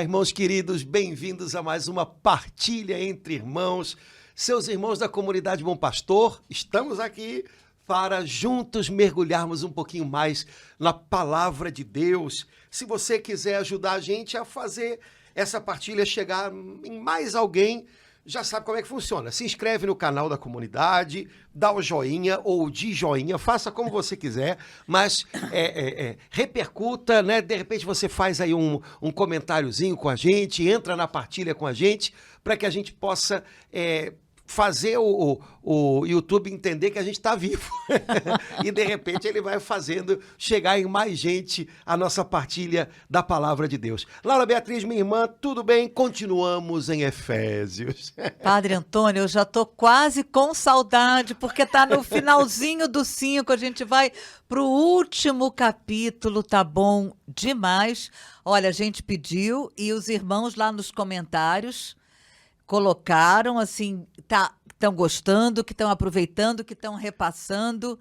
irmãos queridos, bem-vindos a mais uma partilha entre irmãos. Seus irmãos da comunidade Bom Pastor, estamos aqui para juntos mergulharmos um pouquinho mais na palavra de Deus. Se você quiser ajudar a gente a fazer essa partilha chegar em mais alguém, já sabe como é que funciona. Se inscreve no canal da comunidade, dá o joinha ou de joinha, faça como você quiser, mas repercuta, né? De repente você faz aí um comentáriozinho com a gente, entra na partilha com a gente, para que a gente possa fazer o YouTube entender que a gente está vivo. E de repente ele vai fazendo chegar em mais gente a nossa partilha da palavra de Deus. Laura Beatriz, minha irmã, tudo bem? Continuamos em Efésios. Padre Antônio, eu já estou quase com saudade, porque está no finalzinho do 5, a gente vai para o último capítulo, tá bom demais. Olha, a gente pediu e os irmãos lá nos comentários colocaram, assim, estão gostando, que estão aproveitando, que estão repassando.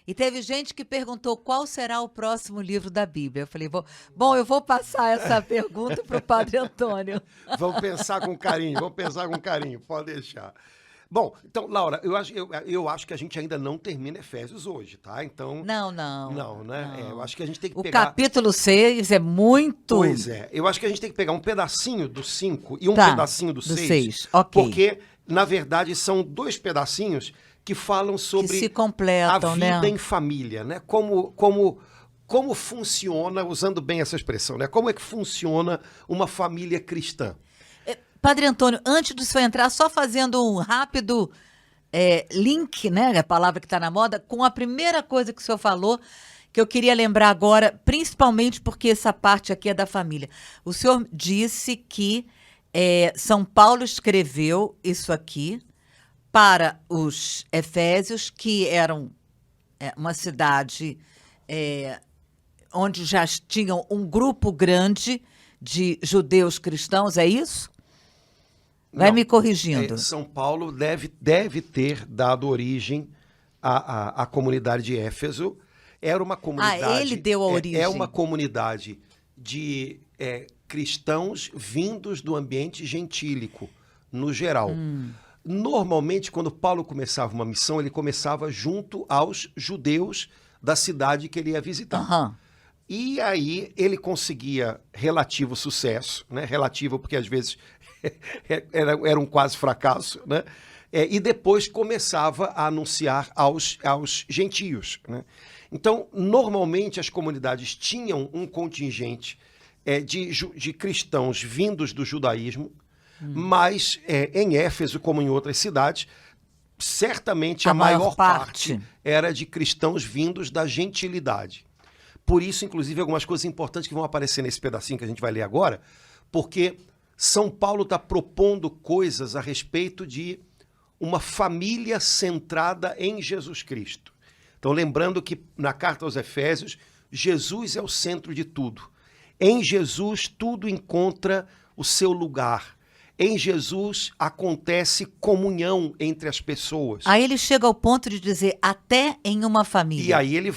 E teve gente que perguntou qual será o próximo livro da Bíblia. Eu falei, eu vou passar essa pergunta para o Padre Antônio. Vamos pensar com carinho, pode deixar. Bom, então, Laura, eu acho que a gente ainda não termina Efésios hoje, tá? Então... Não, né? Não. Eu acho que a gente tem que pegar... O capítulo 6 é muito... Pois é, eu acho que a gente tem que pegar um pedacinho do 5 e um pedacinho do 6. Ok. Porque, na verdade, são dois pedacinhos que falam sobre que se completam, a vida em família, né? Como funciona, usando bem essa expressão, né? Como é que funciona uma família cristã? Padre Antônio, antes disso entrar, só fazendo um rápido link, né, a palavra que está na moda, com a primeira coisa que o senhor falou, que eu queria lembrar agora, principalmente porque essa parte aqui é da família. O senhor disse que São Paulo escreveu isso aqui para os Efésios, que eram uma cidade onde já tinham um grupo grande de judeus cristãos, é isso? Vai me corrigindo. São Paulo deve ter dado origem à comunidade de Éfeso. Era uma comunidade... ele deu a origem. É uma comunidade de cristãos vindos do ambiente gentílico, no geral. Normalmente, quando Paulo começava uma missão, ele começava junto aos judeus da cidade que ele ia visitar. Uhum. E aí ele conseguia relativo sucesso, né? Relativo porque às vezes... era um quase fracasso, né? E depois começava a anunciar aos gentios, né? Então, normalmente as comunidades tinham um contingente de cristãos vindos do judaísmo, mas em Éfeso, como em outras cidades, certamente a maior parte era de cristãos vindos da gentilidade. Por isso, inclusive, algumas coisas importantes que vão aparecer nesse pedacinho que a gente vai ler agora, porque São Paulo está propondo coisas a respeito de uma família centrada em Jesus Cristo. Então, lembrando que na carta aos Efésios, Jesus é o centro de tudo. Em Jesus, tudo encontra o seu lugar. Em Jesus, acontece comunhão entre as pessoas. Aí ele chega ao ponto de dizer, até em uma família. E aí ele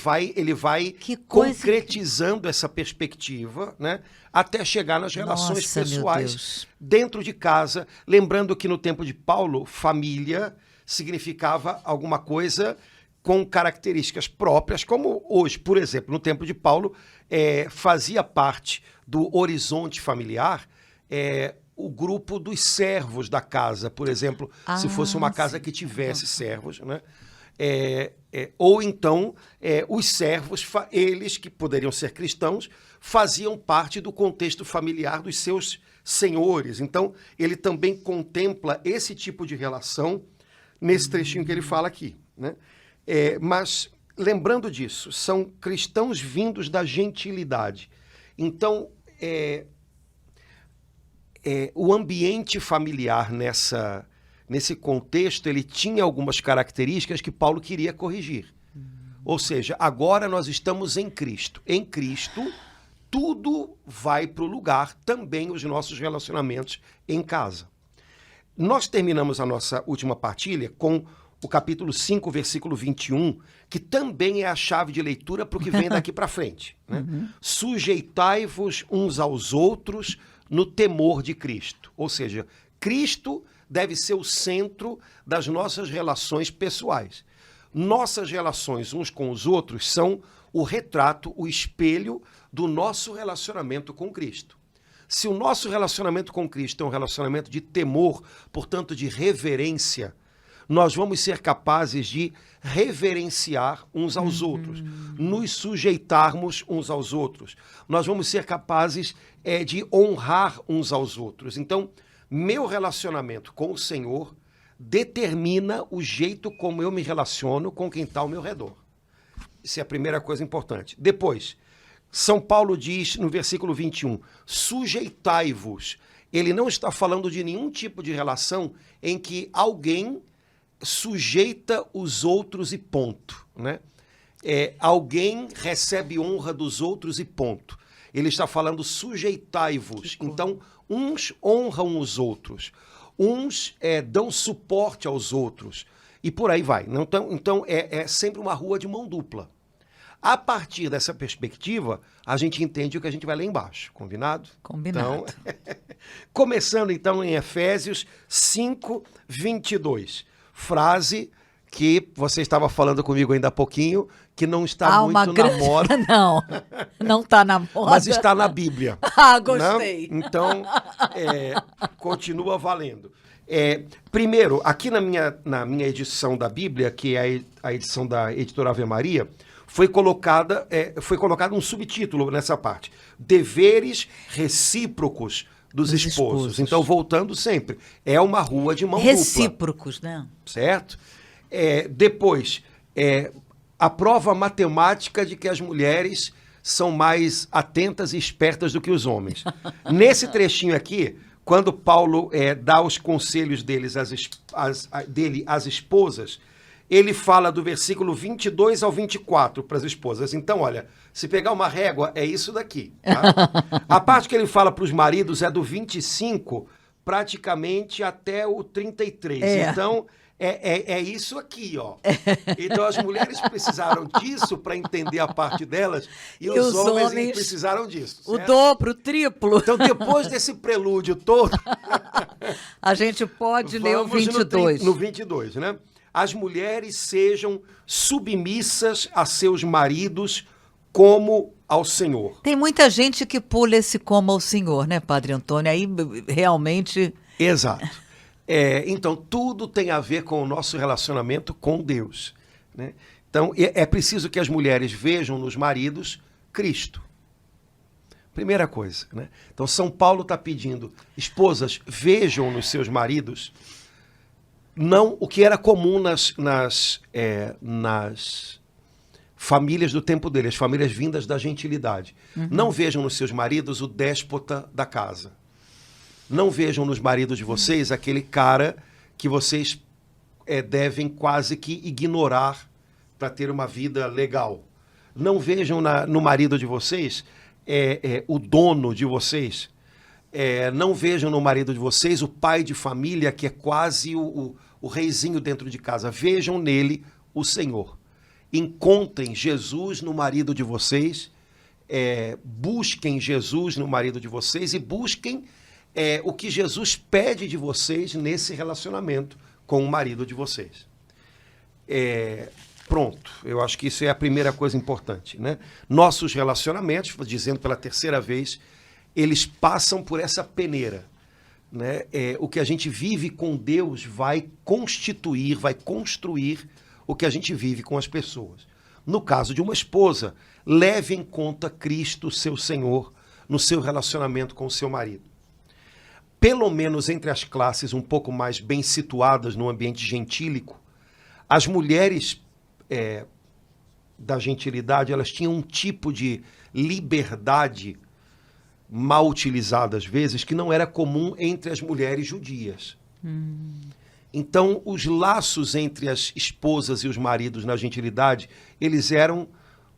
vai concretizando essa perspectiva, né, até chegar nas relações pessoais dentro de casa. Lembrando que no tempo de Paulo, família significava alguma coisa com características próprias, como hoje, por exemplo, no tempo de Paulo, fazia parte do horizonte familiar o grupo dos servos da casa, por exemplo, se fosse uma casa que tivesse servos, né? Ou então os servos, eles que poderiam ser cristãos, faziam parte do contexto familiar dos seus senhores. Então, ele também contempla esse tipo de relação nesse trechinho que ele fala aqui, né? Mas, lembrando disso, são cristãos vindos da gentilidade. Então, o ambiente familiar nesse contexto, ele tinha algumas características que Paulo queria corrigir. Ou seja, agora nós estamos em Cristo. Em Cristo, tudo vai para o lugar, também os nossos relacionamentos em casa. Nós terminamos a nossa última partilha com o capítulo 5, versículo 21, que também é a chave de leitura para o que vem daqui para frente, né? Sujeitai-vos uns aos outros no temor de Cristo. Ou seja, Cristo deve ser o centro das nossas relações pessoais. Nossas relações uns com os outros são o retrato, o espelho do nosso relacionamento com Cristo. Se o nosso relacionamento com Cristo é um relacionamento de temor, portanto de reverência, nós vamos ser capazes de reverenciar uns aos outros, nos sujeitarmos uns aos outros. Nós vamos ser capazes de honrar uns aos outros. Então, meu relacionamento com o Senhor determina o jeito como eu me relaciono com quem está ao meu redor. Isso é a primeira coisa importante. Depois, São Paulo diz no versículo 21, sujeitai-vos. Ele não está falando de nenhum tipo de relação em que alguém sujeita os outros e ponto, né? Alguém recebe honra dos outros e ponto. Ele está falando sujeitai-vos. Então, uns honram os outros, uns dão suporte aos outros e por aí vai. Então é sempre uma rua de mão dupla. A partir dessa perspectiva, a gente entende o que a gente vai ler embaixo. Combinado? Combinado. Então, começando então em Efésios 5, 22. Frase que você estava falando comigo ainda há pouquinho, que não está muito na moda. Não está na moda. Mas está na Bíblia. Gostei. Não? Então, continua valendo. Primeiro, aqui na minha edição da Bíblia, que é a edição da editora Ave Maria, foi colocado um subtítulo nessa parte. Deveres recíprocos dos esposos. Então, voltando sempre, é uma rua de mão recíprocos, dupla. Né? Certo? Depois, a prova matemática de que as mulheres são mais atentas e espertas do que os homens. Nesse trechinho aqui, quando Paulo dá os conselhos dele às esposas, ele fala do versículo 22 ao 24 para as esposas. Então, olha, se pegar uma régua, é isso daqui. Tá? A parte que ele fala para os maridos é do 25 praticamente até o 33. Então, é isso aqui, ó. Então, as mulheres precisaram disso para entender a parte delas e os homens precisaram disso. O dobro, o triplo. Então, depois desse prelúdio todo... a gente pode ler o 22. No 22, né? As mulheres sejam submissas a seus maridos como ao Senhor. Tem muita gente que pula esse como ao Senhor, né, Padre Antônio? Aí, realmente... Exato. Então, tudo tem a ver com o nosso relacionamento com Deus, né? Então, é preciso que as mulheres vejam nos maridos Cristo. Primeira coisa, né? Então, São Paulo está pedindo, esposas, vejam nos seus maridos não o que era comum nas famílias do tempo dele, as famílias vindas da gentilidade. Não vejam nos seus maridos o déspota da casa. Não vejam nos maridos de vocês aquele cara que vocês devem quase que ignorar para ter uma vida legal. Não vejam no marido de vocês o dono de vocês. Não vejam no marido de vocês o pai de família que é quase o reizinho dentro de casa. Vejam nele o Senhor. Encontrem Jesus no marido de vocês, busquem Jesus no marido de vocês e busquem o que Jesus pede de vocês nesse relacionamento com o marido de vocês. Pronto, eu acho que isso é a primeira coisa importante, né? Nossos relacionamentos, dizendo pela terceira vez, eles passam por essa peneira, né? O que a gente vive com Deus vai constituir, vai construir o que a gente vive com as pessoas. No caso de uma esposa, leve em conta Cristo, seu Senhor, no seu relacionamento com o seu marido. Pelo menos entre as classes um pouco mais bem situadas no ambiente gentílico, as mulheres da gentilidade, elas tinham um tipo de liberdade mal utilizada às vezes, que não era comum entre as mulheres judias. Então, os laços entre as esposas e os maridos na gentilidade, eles eram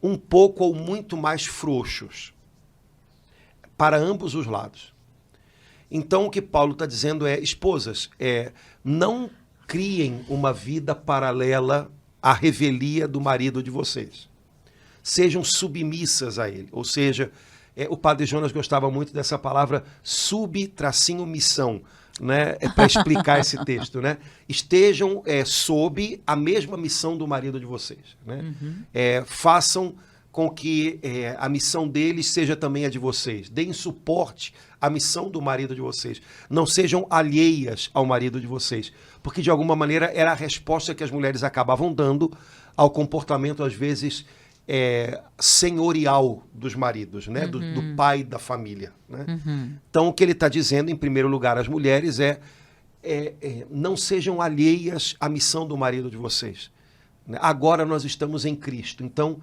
um pouco ou muito mais frouxos, para ambos os lados. Então, o que Paulo está dizendo esposas, não criem uma vida paralela à revelia do marido de vocês. Sejam submissas a ele, ou seja, O padre Jonas gostava muito dessa palavra sub-missão, né? Para explicar esse texto, né? Estejam sob a mesma missão do marido de vocês, né? Façam com que a missão deles seja também a de vocês. Deem suporte à missão do marido de vocês. Não sejam alheias ao marido de vocês. Porque, de alguma maneira, era a resposta que as mulheres acabavam dando ao comportamento, às vezes, senhorial dos maridos, né? Do pai da família, né? Então, o que ele está dizendo, em primeiro lugar, às mulheres não sejam alheias à missão do marido de vocês. Agora nós estamos em Cristo. Então,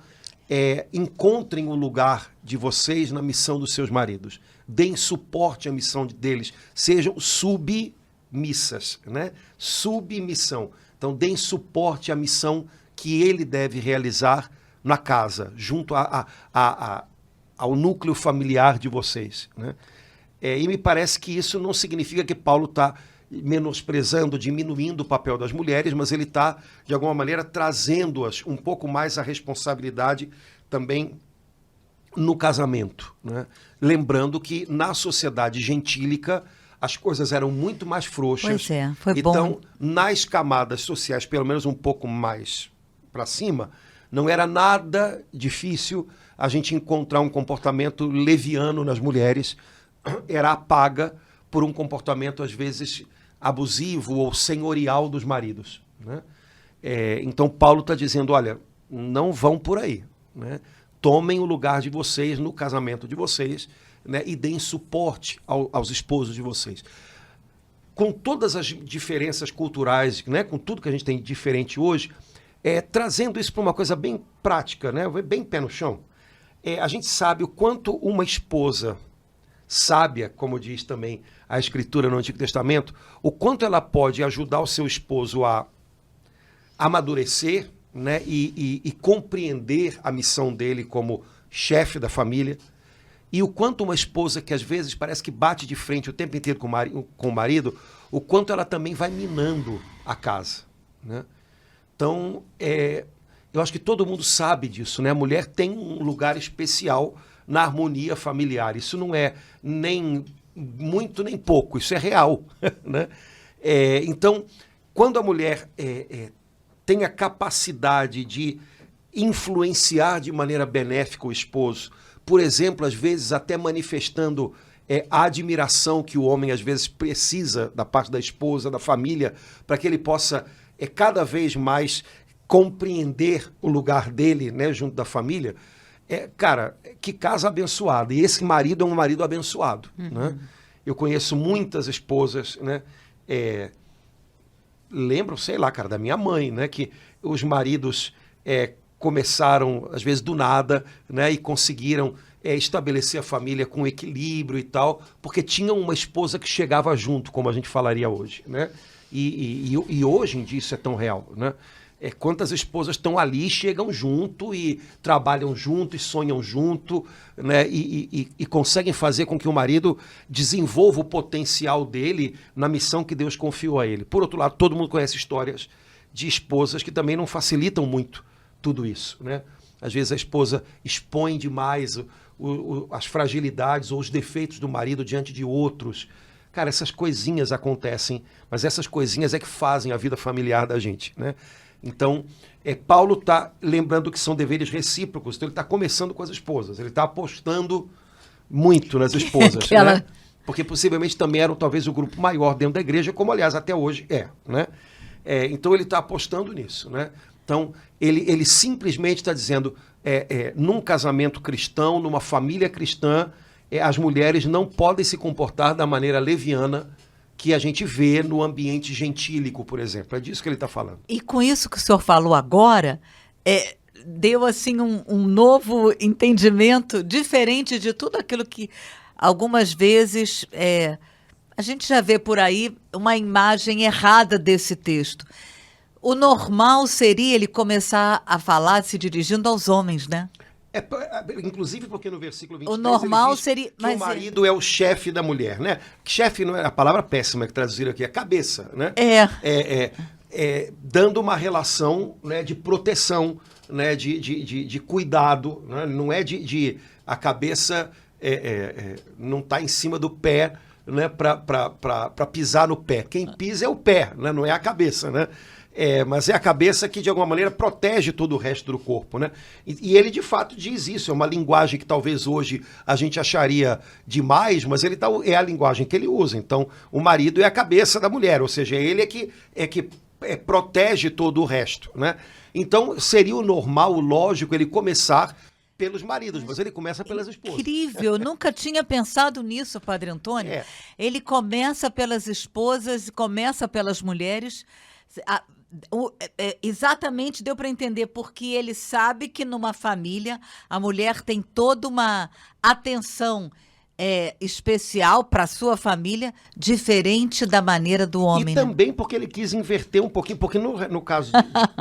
encontrem o lugar de vocês na missão dos seus maridos. Deem suporte à missão deles. Sejam submissas, né? Submissão. Então, deem suporte à missão que ele deve realizar na casa, junto ao núcleo familiar de vocês, né? E me parece que isso não significa que Paulo está menosprezando, diminuindo o papel das mulheres, mas ele está, de alguma maneira, trazendo-as um pouco mais à responsabilidade também no casamento, né? Lembrando que na sociedade gentílica as coisas eram muito mais frouxas. Pois foi então, bom. nas camadas sociais, pelo menos um pouco mais para cima, não era nada difícil a gente encontrar um comportamento leviano nas mulheres. Era a paga por um comportamento, às vezes, abusivo ou senhorial dos maridos, né? Então, Paulo está dizendo, olha, não vão por aí, né? Tomem o lugar de vocês no casamento de vocês, né? E deem suporte aos esposos de vocês. Com todas as diferenças culturais, né? Com tudo que a gente tem de diferente hoje, trazendo isso para uma coisa bem prática, né? Bem pé no chão, a gente sabe o quanto uma esposa sábia, como diz também a Escritura no Antigo Testamento, o quanto ela pode ajudar o seu esposo a amadurecer, né? E compreender a missão dele como chefe da família, e o quanto uma esposa que às vezes parece que bate de frente o tempo inteiro com o marido, o quanto ela também vai minando a casa, né? Então, eu acho que todo mundo sabe disso, né? A mulher tem um lugar especial na harmonia familiar. Isso não é nem muito nem pouco, isso é real, né? Então, quando a mulher tem a capacidade de influenciar de maneira benéfica o esposo, por exemplo, às vezes até manifestando a admiração que o homem às vezes precisa da parte da esposa, da família, para que ele possa cada vez mais compreender o lugar dele, né, junto da família. Cara, que casa abençoada. E esse marido é um marido abençoado, né? Eu conheço muitas esposas, né? Lembro, sei lá, cara, da minha mãe, né? Que os maridos começaram, às vezes, do nada, né? E conseguiram estabelecer a família com equilíbrio e tal, porque tinham uma esposa que chegava junto, como a gente falaria hoje, né? E hoje em dia isso é tão real, né? Quantas esposas estão ali, chegam junto e trabalham junto e sonham junto, né? E conseguem fazer com que o marido desenvolva o potencial dele na missão que Deus confiou a ele. Por outro lado, todo mundo conhece histórias de esposas que também não facilitam muito tudo isso, né? Às vezes a esposa expõe demais as fragilidades ou os defeitos do marido diante de outros. Cara, essas coisinhas acontecem, mas essas coisinhas é que fazem a vida familiar da gente, né? Então, Paulo está lembrando que são deveres recíprocos, então ele está começando com as esposas, ele está apostando muito nas esposas, né? Porque possivelmente também eram talvez o grupo maior dentro da igreja, como aliás até hoje né? Então ele está apostando nisso, né? Então ele simplesmente está dizendo, num casamento cristão, numa família cristã, as mulheres não podem se comportar da maneira leviana que a gente vê no ambiente gentílico, por exemplo. É disso que ele está falando. E com isso que o senhor falou agora, deu assim um novo entendimento, diferente de tudo aquilo que algumas vezes a gente já vê por aí uma imagem errada desse texto. O normal seria ele começar a falar se dirigindo aos homens, né? Inclusive porque no versículo 23 o normal ele diz seria, que o marido é o chefe da mulher, né? Chefe não é a palavra péssima que traduziram aqui, é cabeça, né? Dando uma relação, né, de proteção, né, de cuidado, né? Não é a cabeça não está em cima do pé, né, para pisar no pé. Quem pisa é o pé, né, não é a cabeça, né? Mas é a cabeça que, de alguma maneira, protege todo o resto do corpo, né? E ele, de fato, diz isso. É uma linguagem que talvez hoje a gente acharia demais, mas é a linguagem que ele usa. Então, o marido é a cabeça da mulher, ou seja, ele é que protege todo o resto, né? Então, seria o normal, o lógico, ele começar pelos maridos, mas ele começa pelas esposas. Incrível, nunca tinha pensado nisso, Padre Antônio. Ele começa pelas esposas, começa pelas mulheres. Exatamente, deu para entender, porque ele sabe que numa família a mulher tem toda uma atenção especial para a sua família, diferente da maneira do homem. E também porque ele quis inverter um pouquinho, porque no caso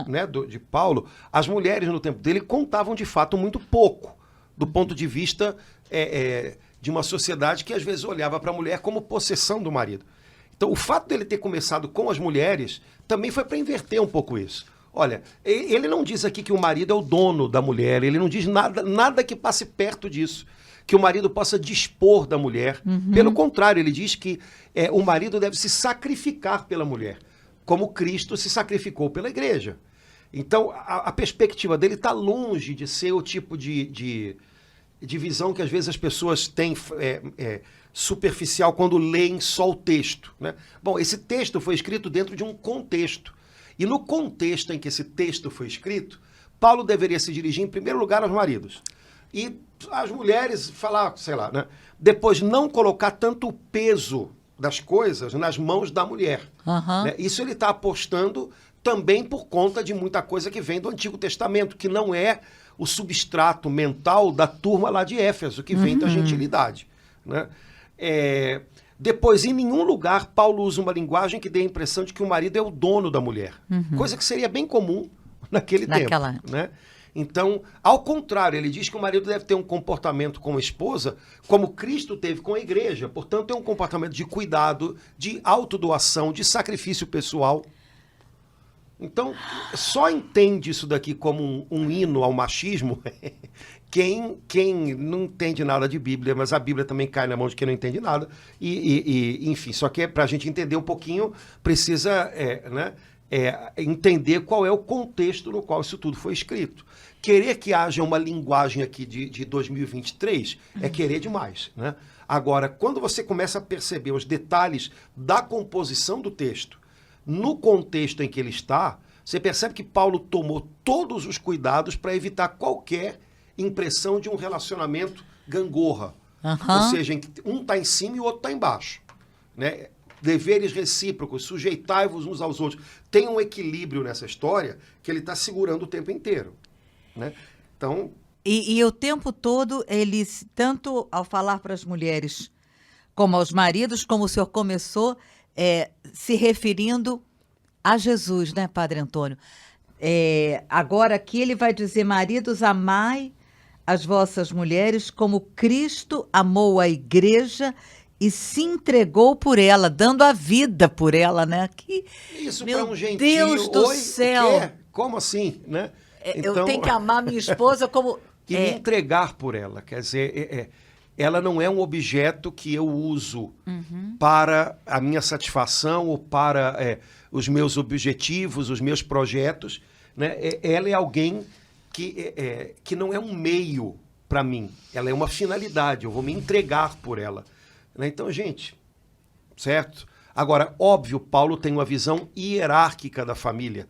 né, de Paulo, as mulheres no tempo dele contavam de fato muito pouco, do ponto de vista de uma sociedade que às vezes olhava para a mulher como possessão do marido. Então, o fato dele ter começado com as mulheres também foi para inverter um pouco isso. Olha, ele não diz aqui que o marido é o dono da mulher, ele não diz nada que passe perto disso, que o marido possa dispor da mulher. Pelo contrário, ele diz que o marido deve se sacrificar pela mulher, como Cristo se sacrificou pela igreja. Então, a perspectiva dele está longe de ser o tipo de visão que às vezes as pessoas têm superficial quando leem só o texto, né? Bom, esse texto foi escrito dentro de um contexto. E no contexto em que esse texto foi escrito, Paulo deveria se dirigir em primeiro lugar aos maridos. E as mulheres falar, sei lá, né? Depois não colocar tanto o peso das coisas nas mãos da mulher. Né? Isso ele está apostando também por conta de muita coisa que vem do Antigo Testamento, que não é o substrato mental da turma lá de Éfeso, que vem da gentilidade, né? Depois, em nenhum lugar, Paulo usa uma linguagem que dê a impressão de que o marido é o dono da mulher. Coisa que seria bem comum naquele tempo. Né? Então, ao contrário, ele diz que o marido deve ter um comportamento com a esposa como Cristo teve com a igreja. Portanto, é um comportamento de cuidado, de autodoação, de sacrifício pessoal. Então, só entende isso daqui como um hino ao machismo quem não entende nada de Bíblia, mas a Bíblia também cai na mão de quem não entende nada. Enfim, só que para a gente entender um pouquinho, precisa entender qual é o contexto no qual isso tudo foi escrito. Querer que haja uma linguagem aqui de 2023 é querer demais, né? Agora, quando você começa a perceber os detalhes da composição do texto, no contexto em que ele está, você percebe que Paulo tomou todos os cuidados para evitar qualquer impressão de um relacionamento gangorra. Ou seja, em que um está em cima e o outro está embaixo. Né? Deveres recíprocos, sujeitai-vos uns aos outros. Tem um equilíbrio nessa história que ele está segurando o tempo inteiro. Né? Então... E o tempo todo, ele, tanto ao falar para as mulheres como aos maridos, como o senhor começou, se referindo a Jesus, né, Padre Antônio? Agora aqui ele vai dizer: maridos, amai as vossas mulheres como Cristo amou a igreja e se entregou por ela, dando a vida por ela, né? Isso para um gentio. Deus do céu! Como assim, né? Então... Eu tenho que amar minha esposa como... E me entregar por ela, quer dizer, ela não é um objeto que eu uso para a minha satisfação ou para os meus objetivos, os meus projetos, né? Ela é alguém que não é um meio para mim, ela é uma finalidade, eu vou me entregar por ela. Né? Então, gente, certo? Agora, óbvio, Paulo tem uma visão hierárquica da família,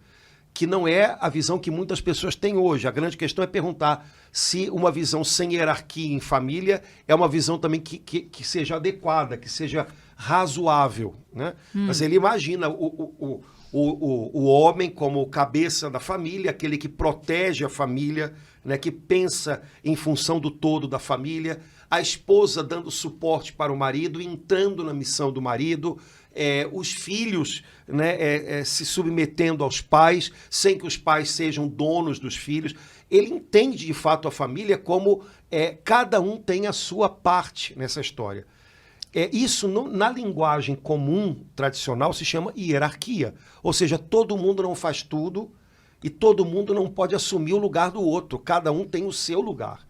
que não é a visão que muitas pessoas têm hoje. A grande questão é perguntar se uma visão sem hierarquia em família é uma visão também que seja adequada, que seja razoável. Né? Mas ele imagina o homem como cabeça da família, aquele que protege a família, né, que pensa em função do todo da família, a esposa dando suporte para o marido, entrando na missão do marido, os filhos, né, se submetendo aos pais, sem que os pais sejam donos dos filhos. Ele entende de fato a família como cada um tem a sua parte nessa história. Isso, na linguagem comum, tradicional, se chama hierarquia. Ou seja, todo mundo não faz tudo e todo mundo não pode assumir o lugar do outro. Cada um tem o seu lugar.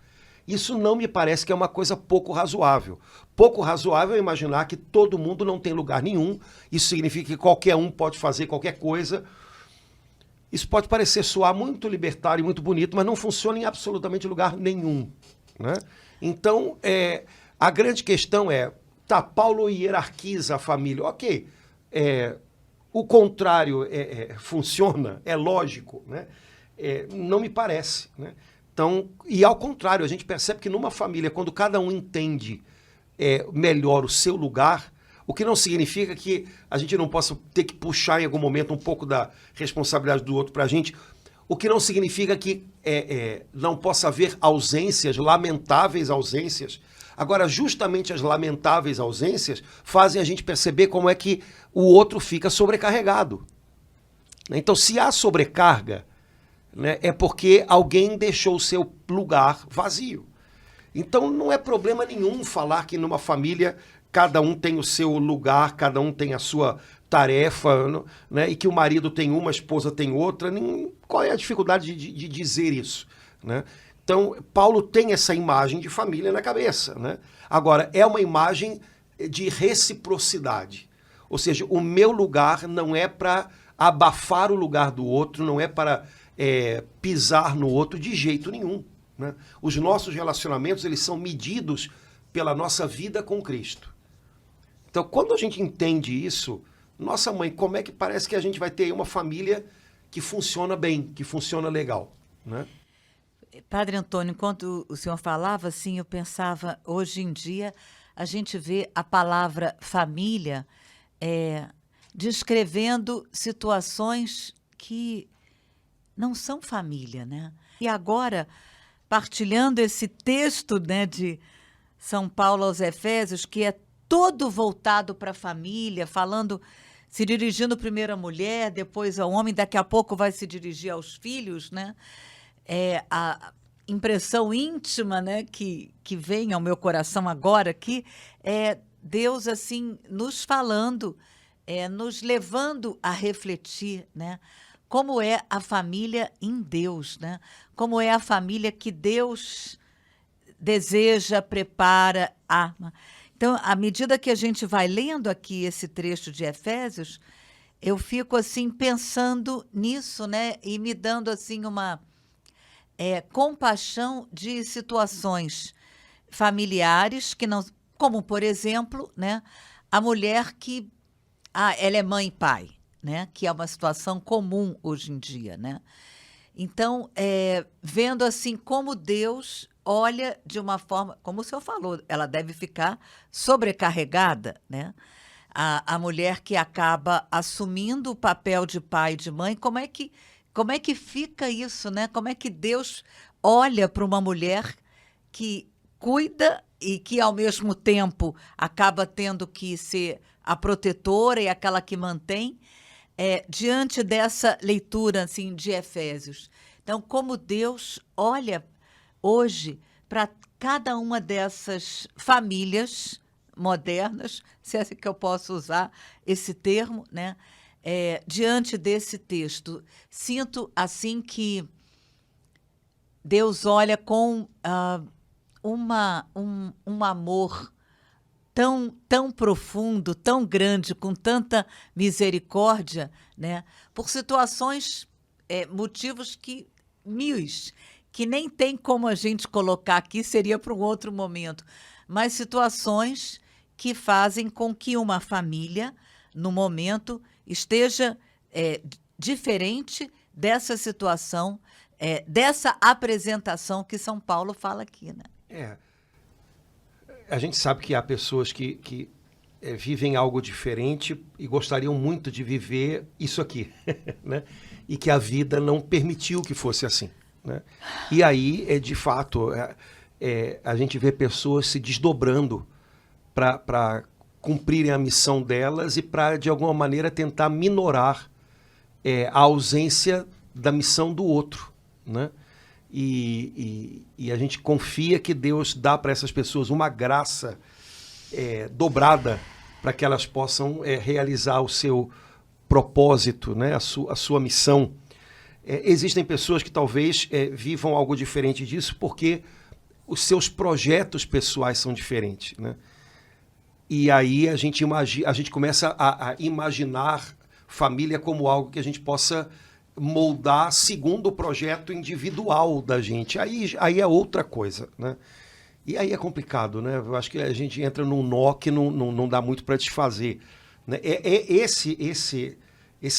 Isso não me parece que é uma coisa pouco razoável. Pouco razoável é imaginar que todo mundo não tem lugar nenhum, isso significa que qualquer um pode fazer qualquer coisa. Isso pode parecer soar muito libertário e muito bonito, mas não funciona em absolutamente lugar nenhum, né? Então, a grande questão é, Paulo hierarquiza a família, ok, o contrário funciona, é lógico, né? Não me parece, né? Então, e ao contrário, a gente percebe que numa família, quando cada um entende melhor o seu lugar, o que não significa que a gente não possa ter que puxar em algum momento um pouco da responsabilidade do outro para a gente, o que não significa que não possa haver ausências, lamentáveis ausências. Agora, justamente as lamentáveis ausências fazem a gente perceber como é que o outro fica sobrecarregado. Então, se há sobrecarga, né, é porque alguém deixou o seu lugar vazio. Então, não é problema nenhum falar que numa família cada um tem o seu lugar, cada um tem a sua tarefa, né, e que o marido tem uma, a esposa tem outra. Qual é a dificuldade de dizer isso, né? Então, Paulo tem essa imagem de família na cabeça, né? Agora, é uma imagem de reciprocidade. Ou seja, o meu lugar não é para abafar o lugar do outro, não é para pisar no outro de jeito nenhum, né? Os nossos relacionamentos, eles são medidos pela nossa vida com Cristo. Então, quando a gente entende isso, nossa mãe, como é que parece que a gente vai ter uma família que funciona bem, que funciona legal, né? Padre Antônio, enquanto o senhor falava, assim, eu pensava, hoje em dia, a gente vê a palavra família descrevendo situações que não são família, né? E agora, partilhando esse texto, né, de São Paulo aos Efésios, que é todo voltado para a família, falando, se dirigindo primeiro à mulher, depois ao homem, daqui a pouco vai se dirigir aos filhos, né? A impressão íntima, né, que vem ao meu coração agora aqui é Deus assim nos falando, nos levando a refletir, né, como é a família em Deus, né? Como é a família que Deus deseja, prepara, arma. Então, à medida que a gente vai lendo aqui esse trecho de Efésios, eu fico assim pensando nisso, né, e me dando assim uma compaixão de situações familiares que não, como por exemplo, né, a mulher que ela é mãe e pai, né, que é uma situação comum hoje em dia, né? Então, vendo assim como Deus olha de uma forma, como o senhor falou, ela deve ficar sobrecarregada, né? A mulher que acaba assumindo o papel de pai e de mãe, como é que fica isso, né? Como é que Deus olha para uma mulher que cuida e que, ao mesmo tempo, acaba tendo que ser a protetora e aquela que mantém, diante dessa leitura assim, de Efésios. Então, como Deus olha hoje para cada uma dessas famílias modernas, se é que eu posso usar esse termo, né? Diante desse texto, sinto assim que Deus olha com um amor tão profundo, tão grande, com tanta misericórdia, né? Por situações, motivos que nem tem como a gente colocar aqui, seria para um outro momento, mas situações que fazem com que uma família, no momento, esteja diferente dessa situação, dessa apresentação que São Paulo fala aqui, né? A gente sabe que há pessoas que vivem algo diferente e gostariam muito de viver isso aqui, né? E que a vida não permitiu que fosse assim, né? E aí, de fato, a gente vê pessoas se desdobrando para cumprirem a missão delas e para, de alguma maneira, tentar minorar a ausência da missão do outro, né? E a gente confia que Deus dá para essas pessoas uma graça dobrada para que elas possam realizar o seu propósito, né? A sua missão. Existem pessoas que talvez vivam algo diferente disso porque os seus projetos pessoais são diferentes, né? E aí a gente começa a imaginar família como algo que a gente possa moldar segundo o projeto individual da gente. Aí é outra coisa, né? E aí é complicado, né? Eu acho que a gente entra num nó que não dá muito para desfazer, né? Esse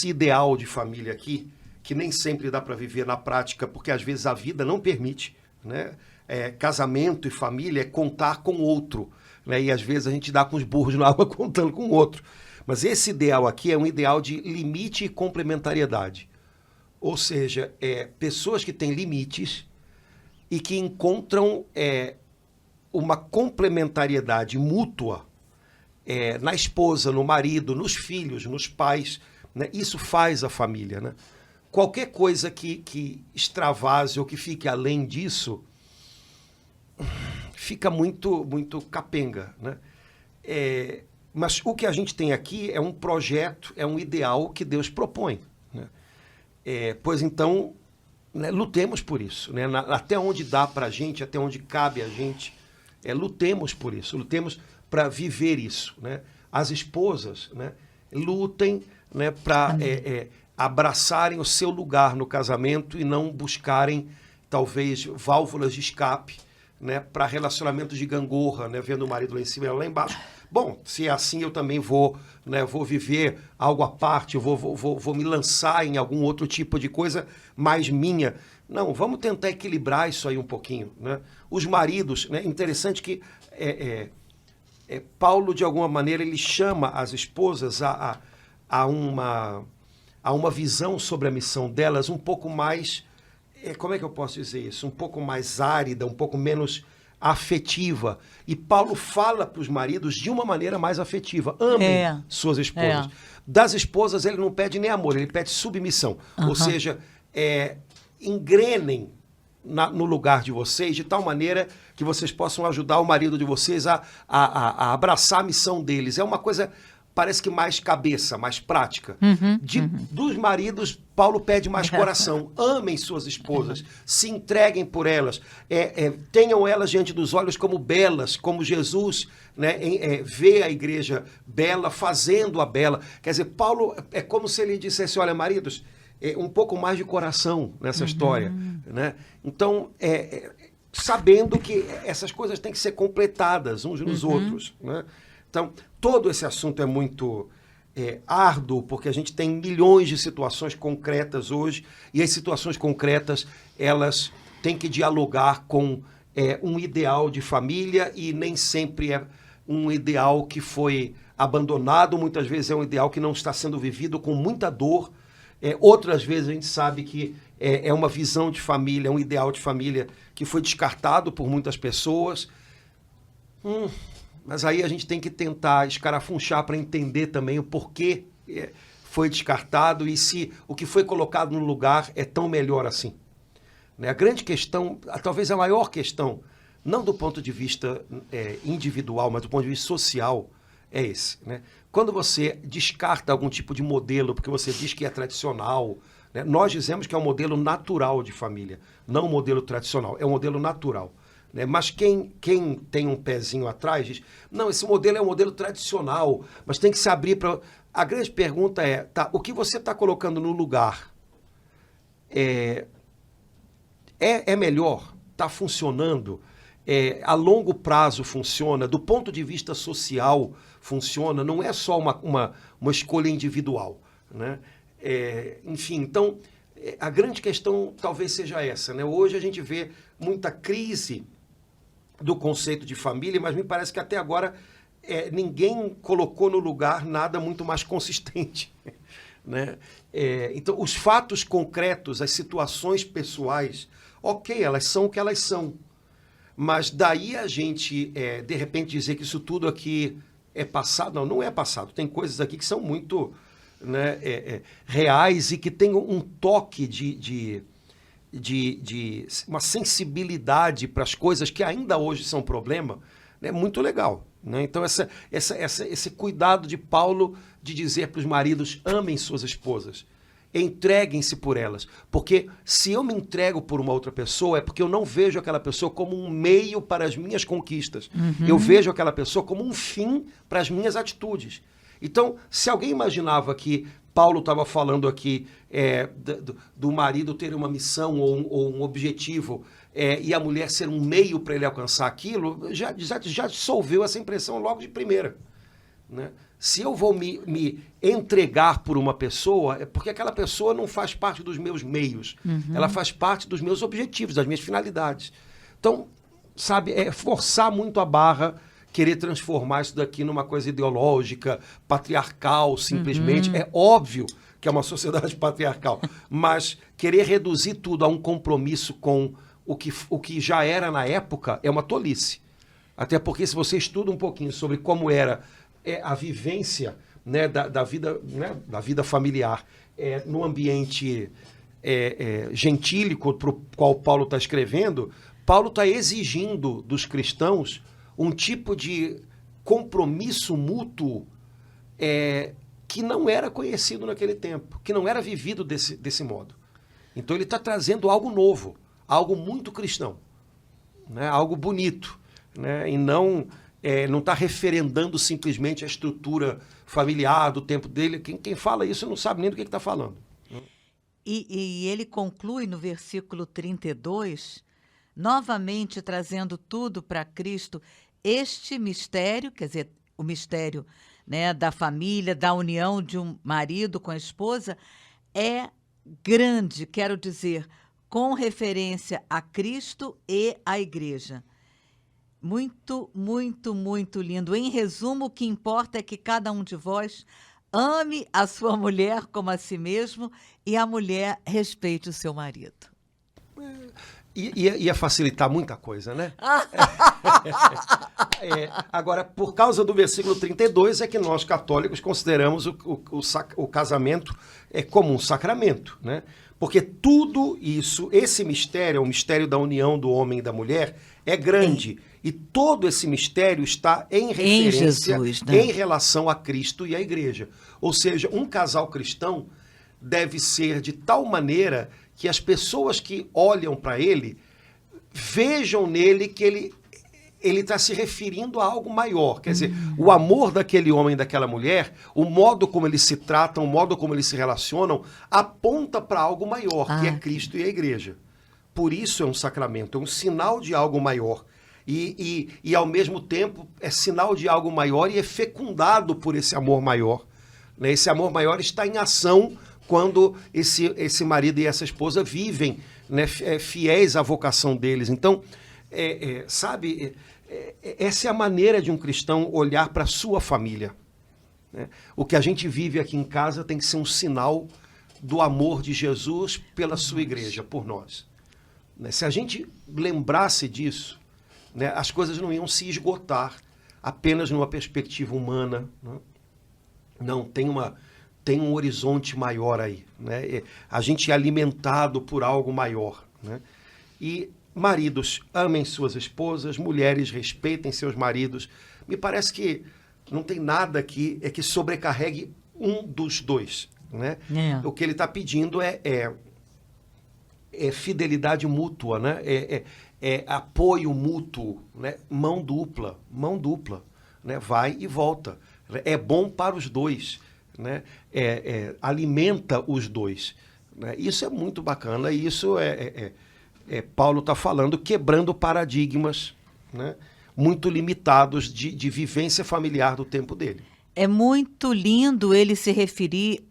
ideal de família aqui, que nem sempre dá para viver na prática, porque às vezes a vida não permite, né? Casamento e família é contar com outro, né? E às vezes a gente dá com os burros na água contando com o outro. Mas esse ideal aqui é um ideal de limite e complementariedade. Ou seja, pessoas que têm limites e que encontram uma complementariedade mútua na esposa, no marido, nos filhos, nos pais, né? Isso faz a família, né? Qualquer coisa que extravase ou que fique além disso fica muito, muito capenga, né? Mas o que a gente tem aqui é um projeto, é um ideal que Deus propõe, né? Pois então, né, lutemos por isso, né? Até onde dá para a gente, até onde cabe a gente, lutemos por isso, lutemos para viver isso, né? As esposas, né, lutem, né, para abraçarem o seu lugar no casamento e não buscarem, talvez, válvulas de escape, né, para relacionamentos de gangorra, né, vendo o marido lá em cima e ela lá embaixo. Bom, se é assim, eu também vou, né, vou viver algo à parte, vou me lançar em algum outro tipo de coisa mais minha. Não, vamos tentar equilibrar isso aí um pouquinho, né? Os maridos, né, interessante que Paulo, de alguma maneira, ele chama as esposas a uma visão sobre a missão delas um pouco mais, como é que eu posso dizer isso? Um pouco mais árida, um pouco menos afetiva. E Paulo fala para os maridos de uma maneira mais afetiva. Amem suas esposas. Das esposas ele não pede nem amor, ele pede submissão. Ou seja, engrenem no lugar de vocês de tal maneira que vocês possam ajudar o marido de vocês a abraçar a missão deles. É uma coisa, parece que mais cabeça, mais prática. Dos maridos, Paulo pede mais coração. Amem suas esposas, se entreguem por elas, tenham elas diante dos olhos como belas, como Jesus, né, vê a igreja bela, fazendo-a bela. Quer dizer, Paulo é como se ele dissesse, olha, maridos, um pouco mais de coração nessa história, né? Então, sabendo que essas coisas têm que ser completadas uns nos outros, né? Então, todo esse assunto é muito árduo, porque a gente tem milhões de situações concretas hoje, e as situações concretas, elas têm que dialogar com um ideal de família, e nem sempre é um ideal que foi abandonado, muitas vezes é um ideal que não está sendo vivido com muita dor. Outras vezes a gente sabe que é uma visão de família, um ideal de família que foi descartado por muitas pessoas. Mas aí a gente tem que tentar escarafunchar para entender também o porquê foi descartado e se o que foi colocado no lugar é tão melhor assim. A grande questão, talvez a maior questão, não do ponto de vista individual, mas do ponto de vista social, é esse, né? Quando você descarta algum tipo de modelo, porque você diz que é tradicional, né? Nós dizemos que é um modelo natural de família, não um modelo tradicional, é um modelo natural, né? Mas quem tem um pezinho atrás diz, não, esse modelo é um modelo tradicional, mas tem que se abrir para... A grande pergunta tá, o que você está colocando no lugar é melhor? Está funcionando? A longo prazo funciona? Do ponto de vista social funciona? Não é só uma escolha individual, né? Enfim, então, a grande questão talvez seja essa, né? Hoje a gente vê muita crise do conceito de família, mas me parece que até agora ninguém colocou no lugar nada muito mais consistente, né? Então, os fatos concretos, as situações pessoais, ok, elas são o que elas são, mas daí a gente, de repente, dizer que isso tudo aqui é passado, não é passado. Tem coisas aqui que são muito, né, reais e que tem um toque de uma sensibilidade para as coisas que ainda hoje são problema, né, muito legal, né? Então, esse cuidado de Paulo de dizer para os maridos, amem suas esposas. entreguem-se por elas. Porque se eu me entrego por uma outra pessoa, é porque eu não vejo aquela pessoa como um meio para as minhas conquistas. Eu vejo aquela pessoa como um fim para as minhas atitudes. Então, se alguém imaginava que Paulo estava falando aqui do marido ter uma missão ou um objetivo e a mulher ser um meio para ele alcançar aquilo, já dissolveu essa impressão logo de primeira. Né? Se eu vou me entregar por uma pessoa, é porque aquela pessoa não faz parte dos meus meios. Ela faz parte dos meus objetivos, das minhas finalidades. Então, sabe, é forçar muito a barra, querer transformar isso daqui numa coisa ideológica, patriarcal, simplesmente. É óbvio que é uma sociedade patriarcal, mas querer reduzir tudo a um compromisso com o que já era na época é uma tolice. Até porque se você estuda um pouquinho sobre como era a vivência, né, da vida familiar no ambiente gentílico para o qual Paulo está escrevendo, Paulo está exigindo dos cristãos um tipo de compromisso mútuo que não era conhecido naquele tempo, que não era vivido desse modo. Então ele está trazendo algo novo, algo muito cristão, né? Algo bonito, né? E não está referendando simplesmente a estrutura familiar do tempo dele. Quem fala isso não sabe nem do que está falando. E ele conclui no versículo 32, novamente trazendo tudo para Cristo. Este mistério, quer dizer, o mistério, né, da família, da união de um marido com a esposa, é grande, quero dizer, com referência a Cristo e à igreja. Muito, muito, muito lindo. Em resumo, o que importa é que cada um de vós ame a sua mulher como a si mesmo e a mulher respeite o seu marido. Ia facilitar muita coisa, né? Agora, por causa do versículo 32, é que nós católicos consideramos o casamento como um sacramento, né? Porque tudo isso, esse mistério, o mistério da união do homem e da mulher, é grande. E todo esse mistério está em referência, Jesus, né? em relação a Cristo e à igreja. Ou seja, um casal cristão deve ser de tal maneira que as pessoas que olham para ele vejam nele que ele está se referindo a algo maior. Quer dizer, o amor daquele homem e daquela mulher, o modo como eles se tratam, o modo como eles se relacionam, aponta para algo maior, que é Cristo e a igreja. Por isso é um sacramento, é um sinal de algo maior. E ao mesmo tempo, é sinal de algo maior e é fecundado por esse amor maior. Né? Esse amor maior está em ação quando esse marido e essa esposa vivem, né, fiéis à vocação deles. Então, sabe, essa é a maneira de um cristão olhar para a sua família. Né? O que a gente vive aqui em casa tem que ser um sinal do amor de Jesus pela sua igreja, por nós. Né? Se a gente lembrasse disso, né, as coisas não iam se esgotar apenas numa perspectiva humana. Né? Não, tem um horizonte maior aí. Né? A gente é alimentado por algo maior. Né? E maridos, amem suas esposas, mulheres, respeitem seus maridos. Me parece que não tem nada aqui que sobrecarregue um dos dois. Né? O que ele está pedindo é fidelidade mútua, né? É apoio mútuo, né? Mão dupla, né? Vai e volta. É bom para os dois. Né? Alimenta os dois. Né? Isso é muito bacana. E isso Paulo está falando, quebrando paradigmas, né? Muito limitados de vivência familiar do tempo dele. É muito lindo ele se referir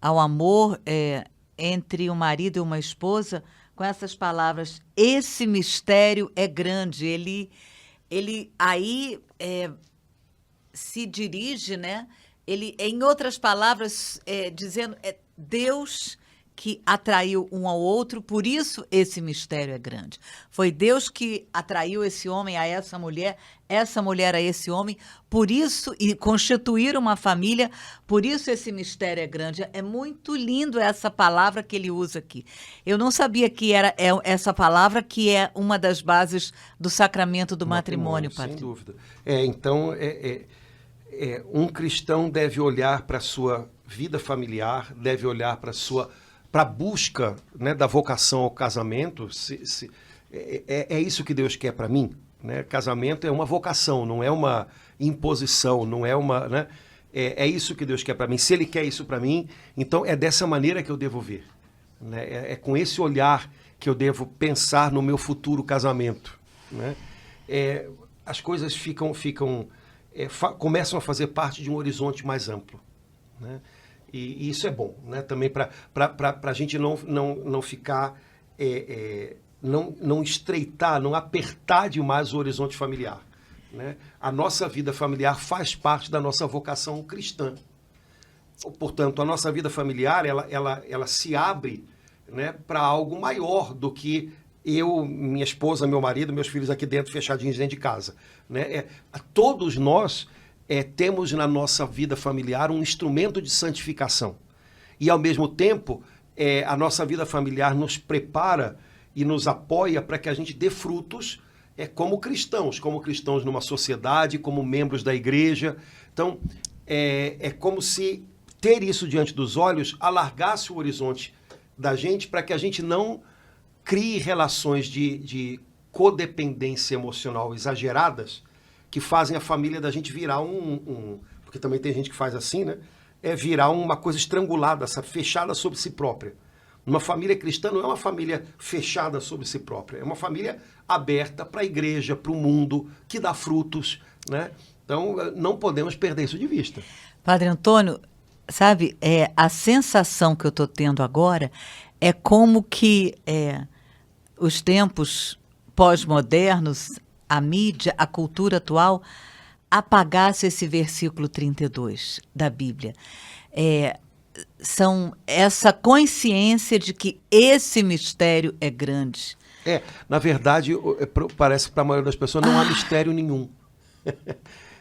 ao amor entre um marido e uma esposa com essas palavras. Esse mistério é grande. Ele aí se dirige, né? Ele, em outras palavras, dizendo, Deus que atraiu um ao outro, por isso esse mistério é grande. Foi Deus que atraiu esse homem a essa mulher a esse homem, por isso, e constituir uma família, por isso esse mistério é grande. É muito lindo essa palavra que ele usa aqui. Eu não sabia que era essa palavra que é uma das bases do sacramento do matrimônio, Padre. Sem dúvida. Então, um cristão deve olhar para a sua vida familiar deve olhar para a busca, né, da vocação ao casamento. É isso que Deus quer para mim, né? Casamento é uma vocação, não é uma imposição, não é uma, né? É isso que Deus quer para mim. Se Ele quer isso para mim, então é dessa maneira que eu devo ver, né? É com esse olhar que eu devo pensar no meu futuro casamento, né? As coisas começam a fazer parte de um horizonte mais amplo, né? E isso é bom, né? Também para a gente não ficar, não estreitar, não apertar demais o horizonte familiar, né? A nossa vida familiar faz parte da nossa vocação cristã. Portanto, a nossa vida familiar ela se abre, né, para algo maior do que eu, minha esposa, meu marido, meus filhos aqui dentro, fechadinhos dentro de casa, né? Todos nós temos na nossa vida familiar um instrumento de santificação. E, ao mesmo tempo, a nossa vida familiar nos prepara e nos apoia para que a gente dê frutos como cristãos numa sociedade, como membros da igreja. Então, é como se ter isso diante dos olhos alargasse o horizonte da gente para que a gente não crie relações de codependência emocional exageradas que fazem a família da gente virar porque também tem gente que faz assim, né? Virar uma coisa estrangulada, fechada sobre si própria. Uma família cristã não é uma família fechada sobre si própria, é uma família aberta para a igreja, para o mundo, que dá frutos, né? Então, não podemos perder isso de vista. Padre Antônio, sabe, a sensação que eu estou tendo agora é como que os tempos pós-modernos, a mídia, a cultura atual, apagasse esse versículo 32 da Bíblia. São essa consciência de que esse mistério é grande. Na verdade, parece que para a maioria das pessoas não há mistério nenhum.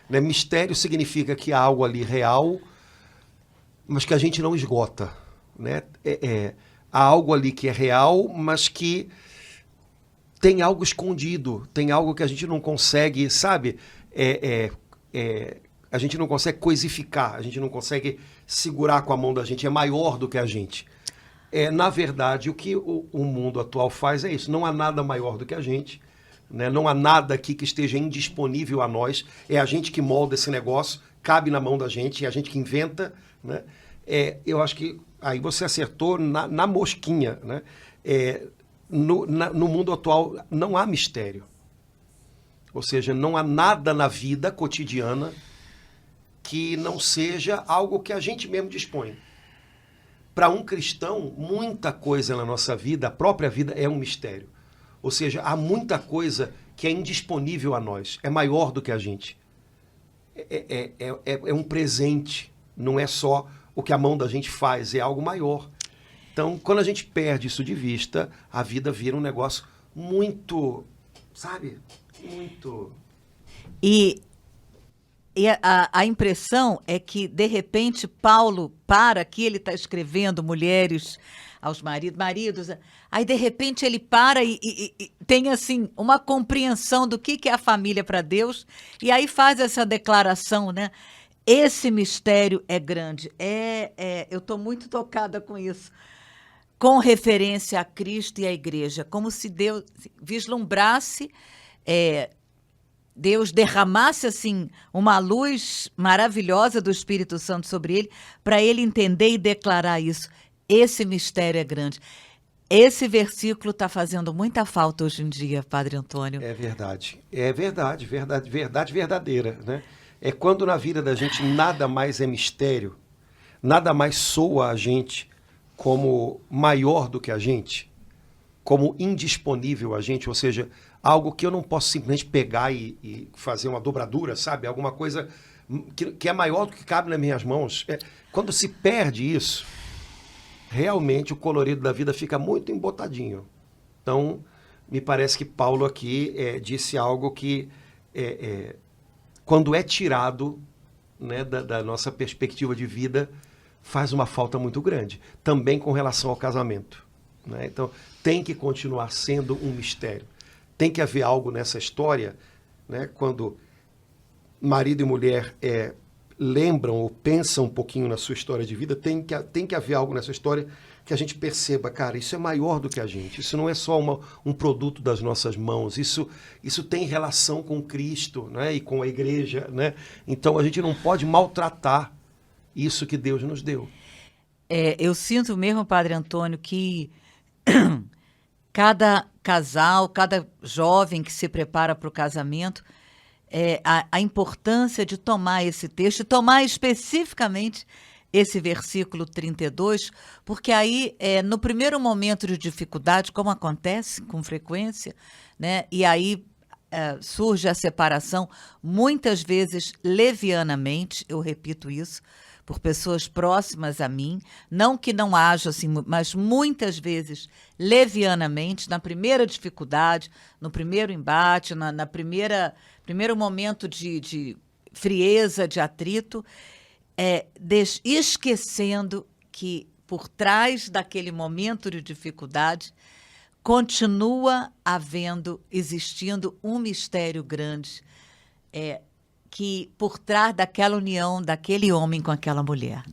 Né? Mistério significa que há algo ali real, mas que a gente não esgota, né? Há algo ali que é real, mas que tem algo escondido, tem algo que a gente não consegue, sabe? A gente não consegue coisificar, a gente não consegue segurar com a mão da gente, é maior do que a gente. Na verdade, o que o mundo atual faz é isso, não há nada maior do que a gente, né? Não há nada aqui que esteja indisponível a nós, é a gente que molda esse negócio, cabe na mão da gente, é a gente que inventa, né? Eu acho que aí você acertou na mosquinha, né? No mundo atual não há mistério. Ou seja, não há nada na vida cotidiana que não seja algo que a gente mesmo dispõe. Para um cristão, muita coisa na nossa vida, a própria vida, é um mistério. Ou seja, há muita coisa que é indisponível a nós, é maior do que a gente. É um presente, não é só o que a mão da gente faz, é algo maior. Então, quando a gente perde isso de vista, a vida vira um negócio muito, sabe, muito... E a impressão é que, de repente, Paulo aqui ele está escrevendo mulheres aos maridos, aí, de repente, ele para e tem, assim, uma compreensão do que é a família para Deus, e aí faz essa declaração, né? Esse mistério é grande. Eu estou muito tocada com isso, com referência a Cristo e à igreja, como se Deus vislumbrasse, Deus derramasse assim uma luz maravilhosa do Espírito Santo sobre ele, para ele entender e declarar isso. Esse mistério é grande. Esse versículo está fazendo muita falta hoje em dia, Padre Antônio. É verdade. É verdade verdadeira, né? É quando na vida da gente nada mais é mistério, nada mais soa a gente como maior do que a gente, como indisponível a gente, ou seja, algo que eu não posso simplesmente pegar e fazer uma dobradura, sabe? Alguma coisa que é maior do que cabe nas minhas mãos. Quando se perde isso, realmente o colorido da vida fica muito embotadinho. Então, me parece que Paulo aqui disse algo que, quando é tirado, né, da nossa perspectiva de vida, faz uma falta muito grande. Também com relação ao casamento, né? Então, tem que continuar sendo um mistério. Tem que haver algo nessa história, né, quando marido e mulher lembram ou pensam um pouquinho na sua história de vida, tem que haver algo nessa história que a gente perceba, cara, isso é maior do que a gente, isso não é só um produto das nossas mãos, isso tem relação com Cristo, né, e com a igreja, né? Então a gente não pode maltratar isso que Deus nos deu. Eu sinto mesmo, Padre Antônio, que cada casal, cada jovem que se prepara para o casamento, a importância de tomar esse texto, e tomar especificamente esse versículo 32, porque aí, no primeiro momento de dificuldade, como acontece com frequência, né, e aí surge a separação, muitas vezes levianamente, eu repito isso, por pessoas próximas a mim, não que não haja assim, mas muitas vezes levianamente, na primeira dificuldade, no primeiro embate, na primeiro momento de frieza, de atrito, esquecendo que por trás daquele momento de dificuldade continua existindo um mistério grande, que por trás daquela união daquele homem com aquela mulher.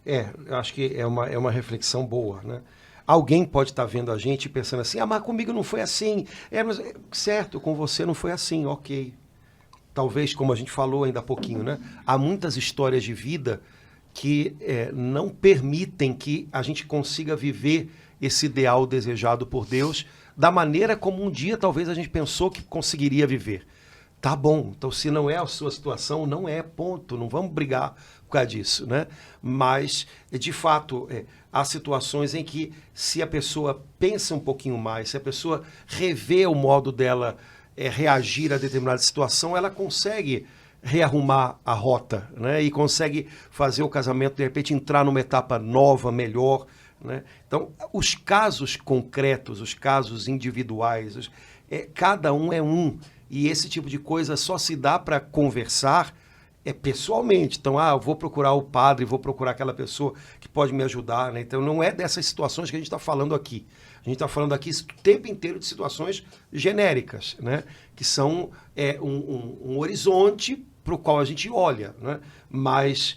Eu acho que é uma reflexão boa, né? Alguém pode estar vendo a gente e pensando assim, mas comigo não foi assim. Certo, com você não foi assim, ok. Talvez, como a gente falou ainda há pouquinho, né? Há muitas histórias de vida que não permitem que a gente consiga viver esse ideal desejado por Deus da maneira como um dia talvez a gente pensou que conseguiria viver. Tá bom, então se não é a sua situação, não é, ponto, não vamos brigar por causa disso, né? Mas, de fato, há situações em que se a pessoa pensa um pouquinho mais, se a pessoa revê o modo dela reagir a determinada situação, ela consegue rearrumar a rota, né? E consegue fazer o casamento, de repente, entrar numa etapa nova, melhor, né? Então, os casos concretos, os casos individuais, cada um é um. E esse tipo de coisa só se dá para conversar pessoalmente. Então, eu vou procurar o padre, vou procurar aquela pessoa que pode me ajudar, né? Então, não é dessas situações que a gente está falando aqui. A gente está falando aqui o tempo inteiro de situações genéricas, né? Que são um horizonte para o qual a gente olha, né? Mas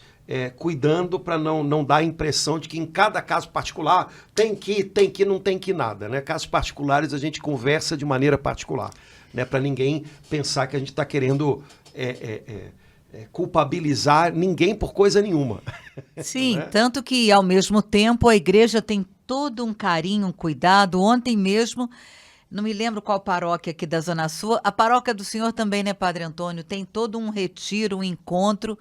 cuidando para não dar a impressão de que em cada caso particular tem que, não tem que nada, né? Casos particulares a gente conversa de maneira particular, né? Para ninguém pensar que a gente está querendo culpabilizar ninguém por coisa nenhuma. Sim, né? Tanto que, ao mesmo tempo, a igreja tem todo um carinho, um cuidado. Ontem mesmo, não me lembro qual paróquia aqui da Zona Sul, a paróquia do senhor também, né, Padre Antônio? Tem todo um retiro, um encontro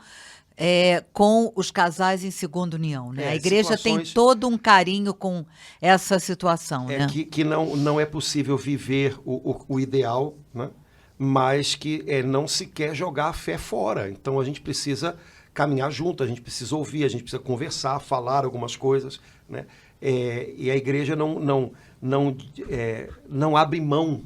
com os casais em segunda união, né? A igreja tem todo um carinho com essa situação, né? Que não é possível viver o ideal, né? Mas que não se quer jogar a fé fora. Então a gente precisa caminhar junto, a gente precisa ouvir, a gente precisa conversar, falar algumas coisas, né? E a igreja não abre mão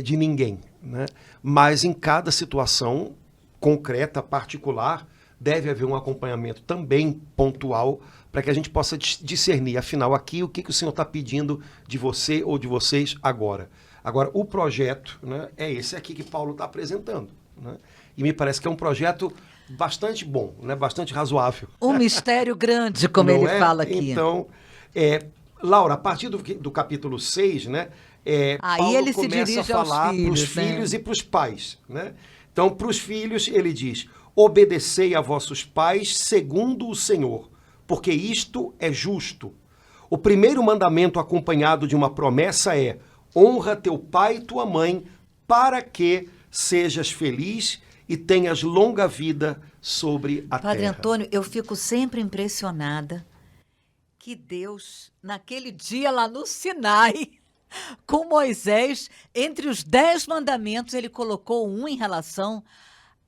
de ninguém, né? Mas em cada situação concreta, particular, deve haver um acompanhamento também pontual para que a gente possa discernir, afinal, aqui o que o Senhor está pedindo de você ou de vocês agora. Agora, o projeto, né, é esse aqui que Paulo está apresentando, né? E me parece que é um projeto bastante bom, né, bastante razoável. Um mistério grande, como ele fala aqui. Então, Laura, a partir do capítulo 6, né, aí Paulo ele começa se dirige a falar para os né? filhos e para os pais, né? Então, para os filhos, ele diz: obedecei a vossos pais segundo o Senhor, porque isto é justo. O primeiro mandamento acompanhado de uma promessa é: honra teu pai e tua mãe, para que sejas feliz e tenhas longa vida sobre a terra. Padre Antônio, eu fico sempre impressionada que Deus, naquele dia lá no Sinai, com Moisés, entre os 10 mandamentos, ele colocou um em relação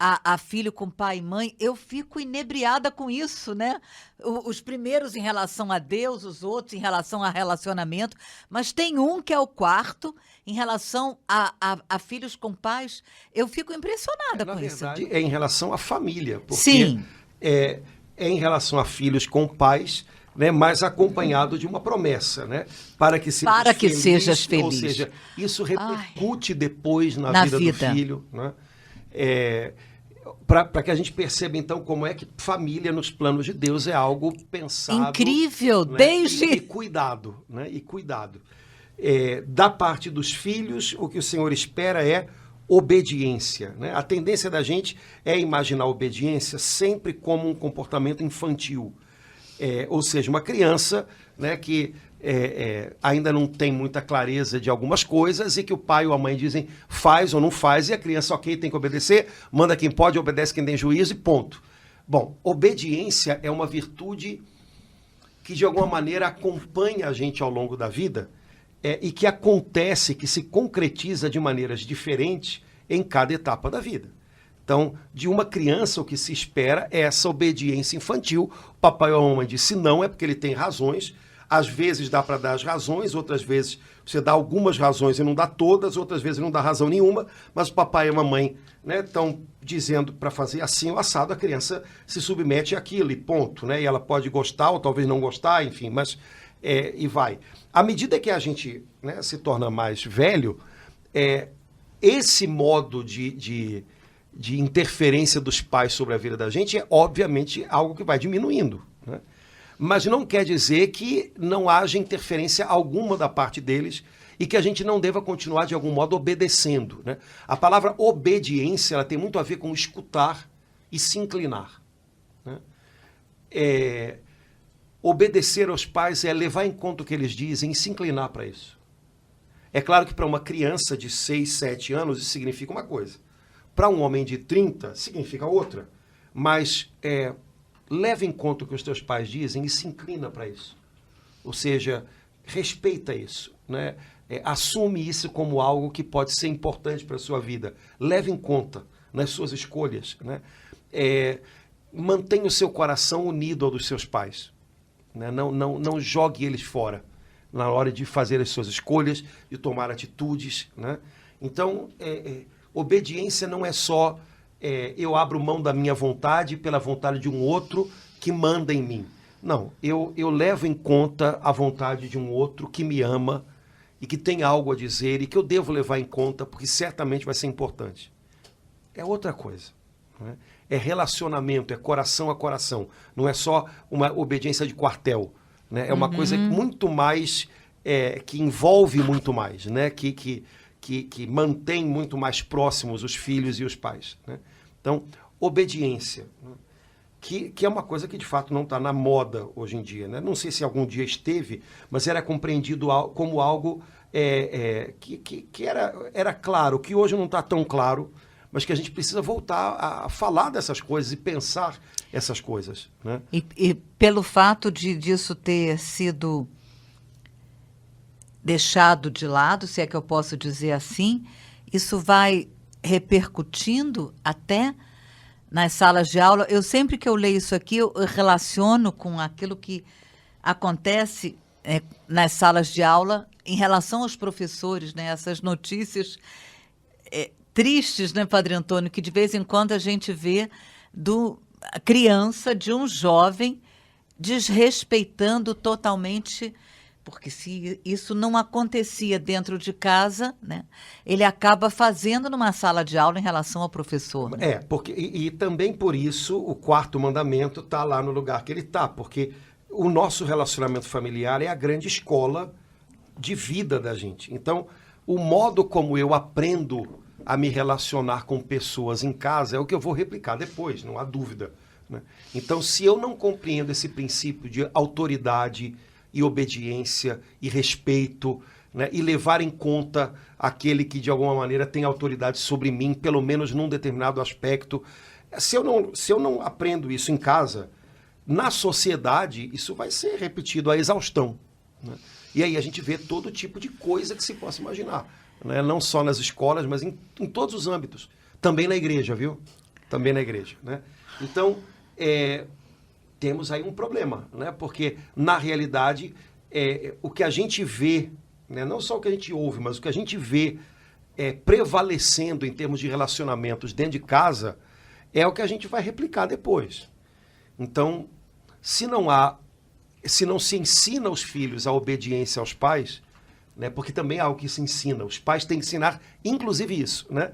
a filho com pai e mãe. Eu fico inebriada com isso, né? Os primeiros em relação a Deus, os outros em relação a relacionamento, mas tem um que é o quarto, em relação a filhos com pais. Eu fico impressionada com isso. Na verdade, é em relação à família. Porque Sim. É em relação a filhos com pais, né, mas acompanhado de uma promessa, né? Para que sejas feliz. Ou seja, isso repercute depois na vida do filho, né? para que a gente perceba, então, como é que família nos planos de Deus é algo pensado. Incrível, né? desde... E cuidado, né? E cuidado. Da parte dos filhos, o que o Senhor espera é obediência, né? A tendência da gente é imaginar a obediência sempre como um comportamento infantil. Ou seja, uma criança, né, que ainda não tem muita clareza de algumas coisas e que o pai ou a mãe dizem faz ou não faz e a criança, ok, tem que obedecer, manda quem pode, obedece quem tem juízo e ponto. Bom, obediência é uma virtude que de alguma maneira acompanha a gente ao longo da vida e que acontece, que se concretiza de maneiras diferentes em cada etapa da vida. Então, de uma criança, o que se espera é essa obediência infantil. O papai ou a mamãe disse não, é porque ele tem razões. Às vezes dá para dar as razões, outras vezes você dá algumas razões e não dá todas, outras vezes não dá razão nenhuma, mas o papai e a mamãe, né, estão dizendo para fazer assim ou assado, a criança se submete àquilo e ponto. Né? E ela pode gostar ou talvez não gostar, enfim, mas e vai. À medida que a gente, né, se torna mais velho, esse modo de interferência dos pais sobre a vida da gente é, obviamente, algo que vai diminuindo. Né? Mas não quer dizer que não haja interferência alguma da parte deles e que a gente não deva continuar, de algum modo, obedecendo. Né? A palavra obediência ela tem muito a ver com escutar e se inclinar. Né? Obedecer aos pais é levar em conta o que eles dizem e se inclinar para isso. É claro que para uma criança de 6, 7 anos isso significa uma coisa. Para um homem de 30, significa outra. Mas leva em conta o que os teus pais dizem e se inclina para isso. Ou seja, respeita isso. Né? Assume isso como algo que pode ser importante para a sua vida. Leve em conta nas suas escolhas. Né? Mantenha o seu coração unido ao dos seus pais. Né? Não jogue eles fora na hora de fazer as suas escolhas, de tomar atitudes. Né? Então, obediência não é só eu abro mão da minha vontade pela vontade de um outro que manda em mim. Não, eu levo em conta a vontade de um outro que me ama e que tem algo a dizer e que eu devo levar em conta porque certamente vai ser importante. É outra coisa. Né? É relacionamento, é coração a coração. Não é só uma obediência de quartel. Né? É uma coisa muito mais, que envolve muito mais, né? Que mantém muito mais próximos os filhos e os pais. Né? Então, obediência, né? Que é uma coisa que de fato não está na moda hoje em dia. Né? Não sei se algum dia esteve, mas era compreendido como algo que era claro, que hoje não está tão claro, mas que a gente precisa voltar a falar dessas coisas e pensar essas coisas. Né? E pelo fato disso ter sido deixado de lado, se é que eu posso dizer assim, isso vai repercutindo até nas salas de aula. Eu sempre que eu leio isso aqui, eu relaciono com aquilo que acontece nas salas de aula em relação aos professores, né? Essas notícias tristes, né, Padre Antônio, que de vez em quando a gente vê a criança, de um jovem, desrespeitando totalmente, porque se isso não acontecia dentro de casa, né, ele acaba fazendo numa sala de aula em relação ao professor. Né? Porque, e também por isso o quarto mandamento está lá no lugar que ele está, porque o nosso relacionamento familiar é a grande escola de vida da gente. Então, o modo como eu aprendo a me relacionar com pessoas em casa é o que eu vou replicar depois, não há dúvida. Né? Então, se eu não compreendo esse princípio de autoridade e obediência e respeito, né, e levar em conta aquele que de alguma maneira tem autoridade sobre mim, pelo menos num determinado aspecto, se eu não aprendo isso em casa, na sociedade isso vai ser repetido à exaustão. Né? E aí a gente vê todo tipo de coisa que se possa imaginar. Né? Não só nas escolas, mas em todos os âmbitos. Também na igreja, viu? Também na igreja. Né? Então, temos aí um problema, né? Porque, na realidade, o que a gente vê, né? Não só o que a gente ouve, mas o que a gente vê prevalecendo em termos de relacionamentos dentro de casa é o que a gente vai replicar depois. Então, se não se ensina aos filhos a obediência aos pais, né, porque também é algo que se ensina, os pais têm que ensinar, inclusive isso, né,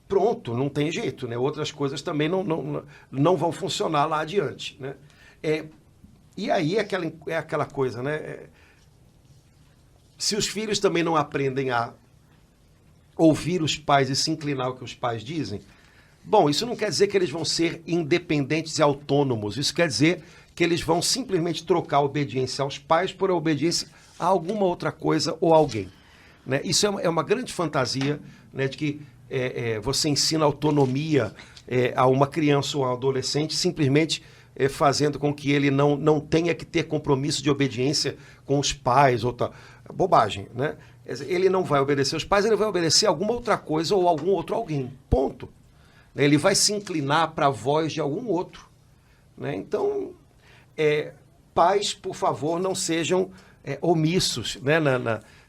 pronto, não tem jeito, né? Outras coisas também não vão funcionar lá adiante, né? E aí é aquela coisa, né? Se os filhos também não aprendem a ouvir os pais e se inclinar ao que os pais dizem, bom, isso não quer dizer que eles vão ser independentes e autônomos, isso quer dizer que eles vão simplesmente trocar a obediência aos pais por a obediência a alguma outra coisa ou alguém, né? Isso é uma grande fantasia, né, de que você ensina autonomia a uma criança ou a um adolescente simplesmente fazendo com que ele não tenha que ter compromisso de obediência com os pais ou tal. Bobagem, né? Ele não vai obedecer aos pais, ele vai obedecer a alguma outra coisa ou algum outro alguém, ponto. Ele vai se inclinar para a voz de algum outro, né? Então, pais, por favor, não sejam omissos, né,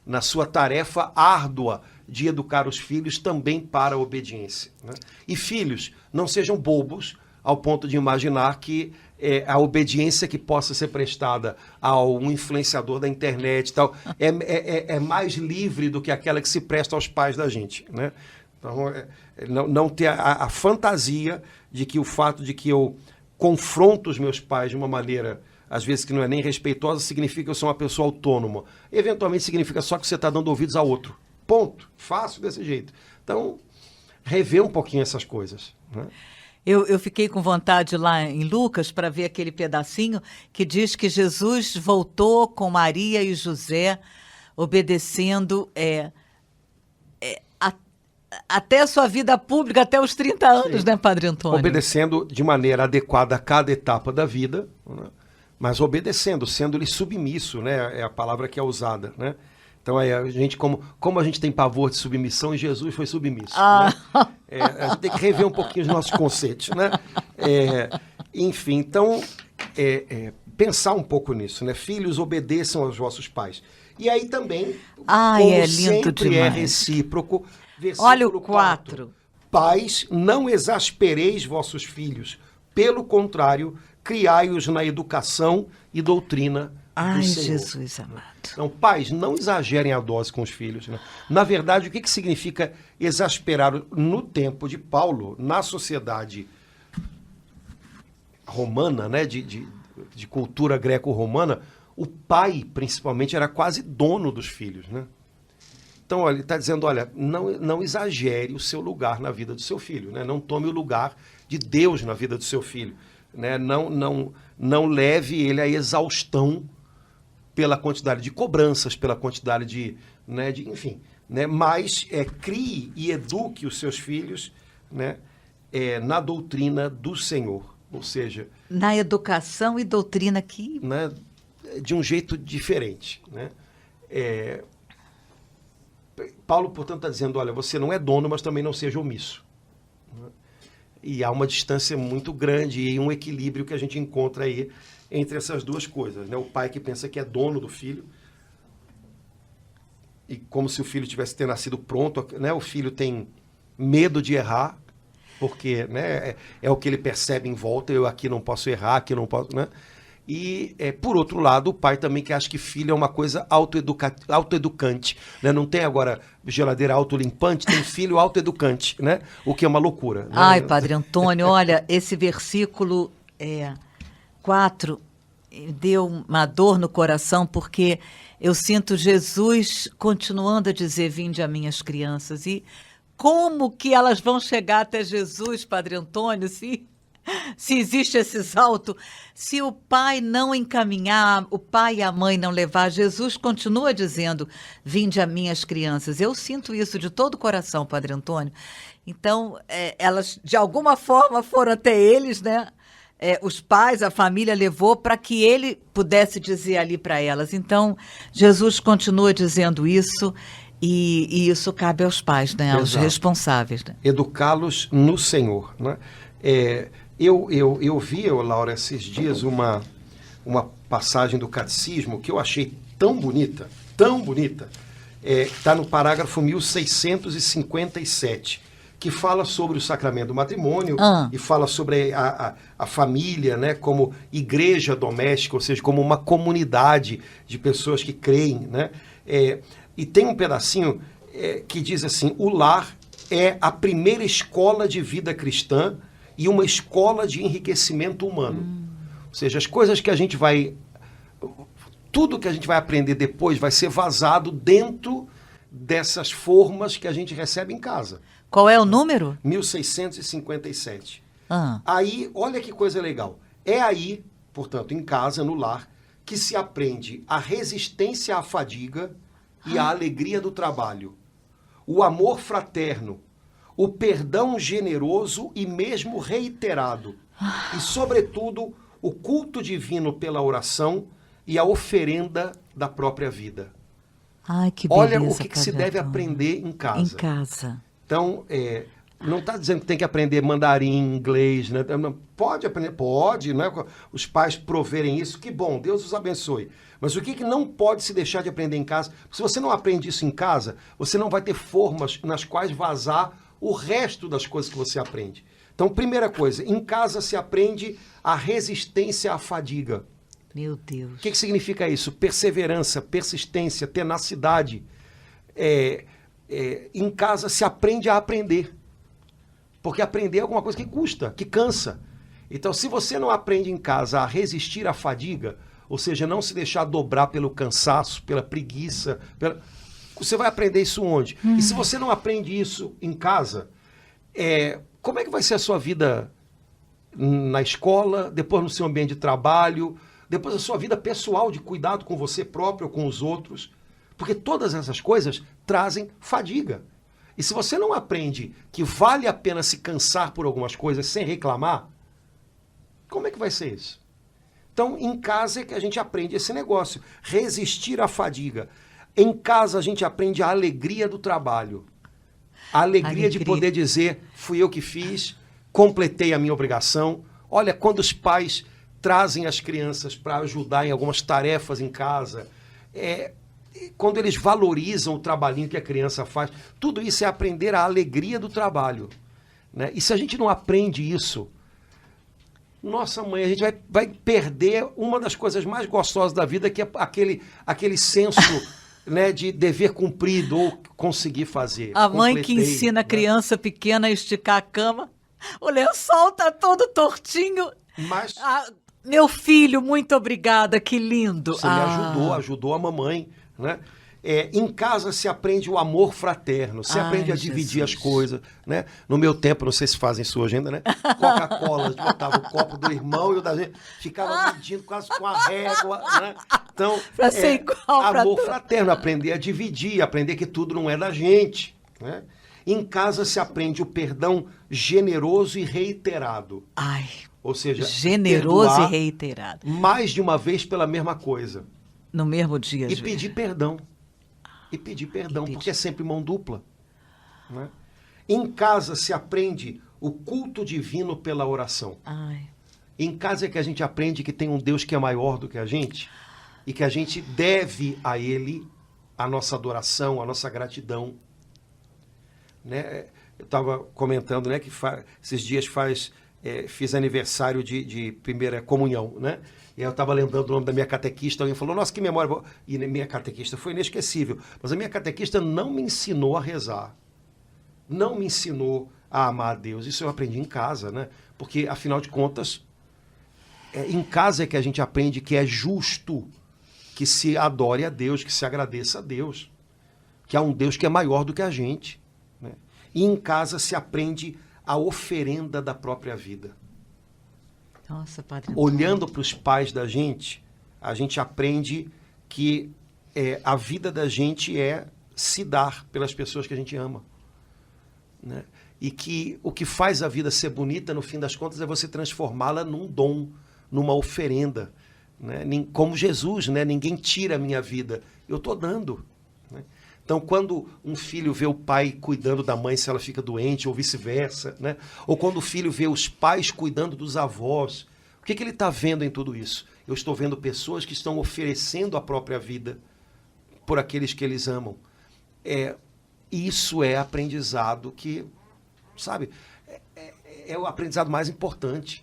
na sua tarefa árdua de educar os filhos também para a obediência, né? E filhos, não sejam bobos ao ponto de imaginar que a obediência que possa ser prestada a um influenciador da internet e tal é mais livre do que aquela que se presta aos pais da gente, né? Então, não ter a fantasia de que o fato de que eu confronto os meus pais de uma maneira, às vezes, que não é nem respeitosa, significa que eu sou uma pessoa autônoma. Eventualmente significa só que você está dando ouvidos a outro. Ponto. Fácil desse jeito. Então, rever um pouquinho essas coisas, né? Eu fiquei com vontade lá em Lucas para ver aquele pedacinho que diz que Jesus voltou com Maria e José obedecendo até a sua vida pública, até os 30 anos, né, Padre Antônio? Obedecendo de maneira adequada a cada etapa da vida, né? Mas obedecendo, sendo-lhe submisso, né? É a palavra que é usada, né? Então, a gente, como a gente tem pavor de submissão, e Jesus foi submisso, né? A gente tem que rever um pouquinho os nossos conceitos, né? Enfim, então, pensar um pouco nisso, né? Filhos, obedeçam aos vossos pais. E aí também, como lindo sempre demais. é recíproco, versículo Olha o 4. Pais, não exaspereis vossos filhos, pelo contrário, criai-os na educação e doutrina do Senhor. Jesus amado. Então, pais, não exagerem a dose com os filhos, né? Na verdade, o que significa exasperar? No tempo de Paulo, na sociedade romana, né, de cultura greco-romana, o pai, principalmente, era quase dono dos filhos, né? Então, olha, ele está dizendo, olha, não exagere o seu lugar na vida do seu filho, né? Não tome o lugar de Deus na vida do seu filho, né? Não leve ele à exaustão pela quantidade de cobranças, pela quantidade de enfim, né? Mas crie e eduque os seus filhos, né, na doutrina do Senhor, ou seja... Na educação e doutrina aqui... Né, de um jeito diferente, né? Paulo, portanto, está dizendo, olha, você não é dono, mas também não seja omisso, né? E há uma distância muito grande e um equilíbrio que a gente encontra aí entre essas duas coisas, né? O pai que pensa que é dono do filho, e como se o filho tivesse ter nascido pronto, né? O filho tem medo de errar, porque, né, é o que ele percebe em volta, eu aqui não posso errar, aqui não posso, né? E, por outro lado, o pai também que acha que filho é uma coisa autoeducante, né? Não tem agora geladeira autolimpante, tem filho autoeducante, né? O que é uma loucura, né? Ai, Padre Antônio, olha, esse versículo 4 deu uma dor no coração, porque eu sinto Jesus continuando a dizer, vinde a minhas crianças. E como que elas vão chegar até Jesus, Padre Antônio, se existe esse salto, se o pai não encaminhar, o pai e a mãe não levar, Jesus continua dizendo, vinde a minhas crianças. Eu sinto isso de todo o coração, Padre Antônio. Então, elas, de alguma forma, foram até eles, né? Os pais, a família levou para que ele pudesse dizer ali para elas. Então, Jesus continua dizendo isso, e isso cabe aos pais, né? Aos responsáveis, né? Educá-los no Senhor, né? Eu vi, Laura, esses dias uma passagem do Catecismo que eu achei tão bonita, está no parágrafo 1657, que fala sobre o sacramento do matrimônio e fala sobre a família, né, como igreja doméstica, ou seja, como uma comunidade de pessoas que creem, né? E tem um pedacinho que diz assim, o lar é a primeira escola de vida cristã e uma escola de enriquecimento humano. Ou seja, as coisas que a gente vai... Tudo que a gente vai aprender depois vai ser vazado dentro dessas formas que a gente recebe em casa. Qual é o número? 1657. Ah. Aí, olha que coisa legal. É aí, portanto, em casa, no lar, que se aprende a resistência à fadiga e a alegria do trabalho, o amor fraterno, o perdão generoso e mesmo reiterado, e, sobretudo, o culto divino pela oração e a oferenda da própria vida. Ai, que beleza, Olha o que se deve aprender em casa. Em casa. Então, não está dizendo que tem que aprender mandarim, inglês, né? Pode aprender, pode, né? Os pais proverem isso, que bom, Deus os abençoe. Mas o que não pode se deixar de aprender em casa? Se você não aprende isso em casa, você não vai ter formas nas quais vazar o resto das coisas que você aprende. Então, primeira coisa, em casa se aprende a resistência à fadiga. Meu Deus. O que significa isso? Perseverança, persistência, tenacidade. Em casa se aprende a aprender. Porque aprender é alguma coisa que custa, que cansa. Então, se você não aprende em casa a resistir à fadiga, ou seja, não se deixar dobrar pelo cansaço, pela preguiça, você vai aprender isso onde? E se você não aprende isso em casa, como é que vai ser a sua vida na escola, depois no seu ambiente de trabalho, depois a sua vida pessoal de cuidado com você próprio, com os outros? Porque todas essas coisas trazem fadiga. E se você não aprende que vale a pena se cansar por algumas coisas sem reclamar, como é que vai ser isso? Então, em casa é que a gente aprende esse negócio, resistir à fadiga. Em casa a gente aprende a alegria do trabalho. A alegria de poder dizer, fui eu que fiz, completei a minha obrigação. Olha, quando os pais trazem as crianças para ajudar em algumas tarefas em casa, quando eles valorizam o trabalhinho que a criança faz, tudo isso é aprender a alegria do trabalho, né? E se a gente não aprende isso, nossa mãe, a gente vai perder uma das coisas mais gostosas da vida, que é aquele senso né, de dever cumprido ou conseguir fazer. A mãe que ensina a criança pequena a esticar a cama, o lençol tá todo tortinho. Mas... meu filho, muito obrigada, que lindo. Você me ajudou a mamãe, né? Em casa se aprende o amor fraterno, se aprende a dividir as coisas, né? No meu tempo, não sei se fazem sua agenda, né? Coca-Cola, a gente botava o copo do irmão e o da gente ficava medindo quase com a régua, né? Então, pra ser igual, amor fraterno, aprender a dividir, aprender que tudo não é da gente, né? Em casa se aprende o perdão generoso e reiterado. Ai, ou seja, generoso e reiterado. Mais de uma vez pela mesma coisa. No mesmo dia. E pedir perdão. E pedir perdão, porque é sempre mão dupla. Né? Em casa se aprende o culto divino pela oração. Ai. Em casa é que a gente aprende que tem um Deus que é maior do que a gente e que a gente deve a Ele a nossa adoração, a nossa gratidão. Né? Eu estava comentando, né, que esses dias fiz aniversário de primeira comunhão, né? E eu estava lembrando o nome da minha catequista, alguém falou, nossa, que memória boa. E minha catequista foi inesquecível. Mas a minha catequista não me ensinou a rezar. Não me ensinou a amar a Deus. Isso eu aprendi em casa, né? Porque, afinal de contas, em casa é que a gente aprende que é justo que se adore a Deus, que se agradeça a Deus. Que há um Deus que é maior do que a gente. Né? E em casa se aprende a oferenda da própria vida. Nossa, Padre. Olhando para os pais da gente, a gente aprende que a vida da gente é se dar pelas pessoas que a gente ama. Né? E que o que faz a vida ser bonita, no fim das contas, é você transformá-la num dom, numa oferenda. Né? Como Jesus, né? Ninguém tira a minha vida, eu estou dando. Né? Então, quando um filho vê o pai cuidando da mãe se ela fica doente, ou vice-versa, né? Ou quando o filho vê os pais cuidando dos avós, o que ele está vendo em tudo isso? Eu estou vendo pessoas que estão oferecendo a própria vida por aqueles que eles amam. Isso é aprendizado que, sabe, é o aprendizado mais importante.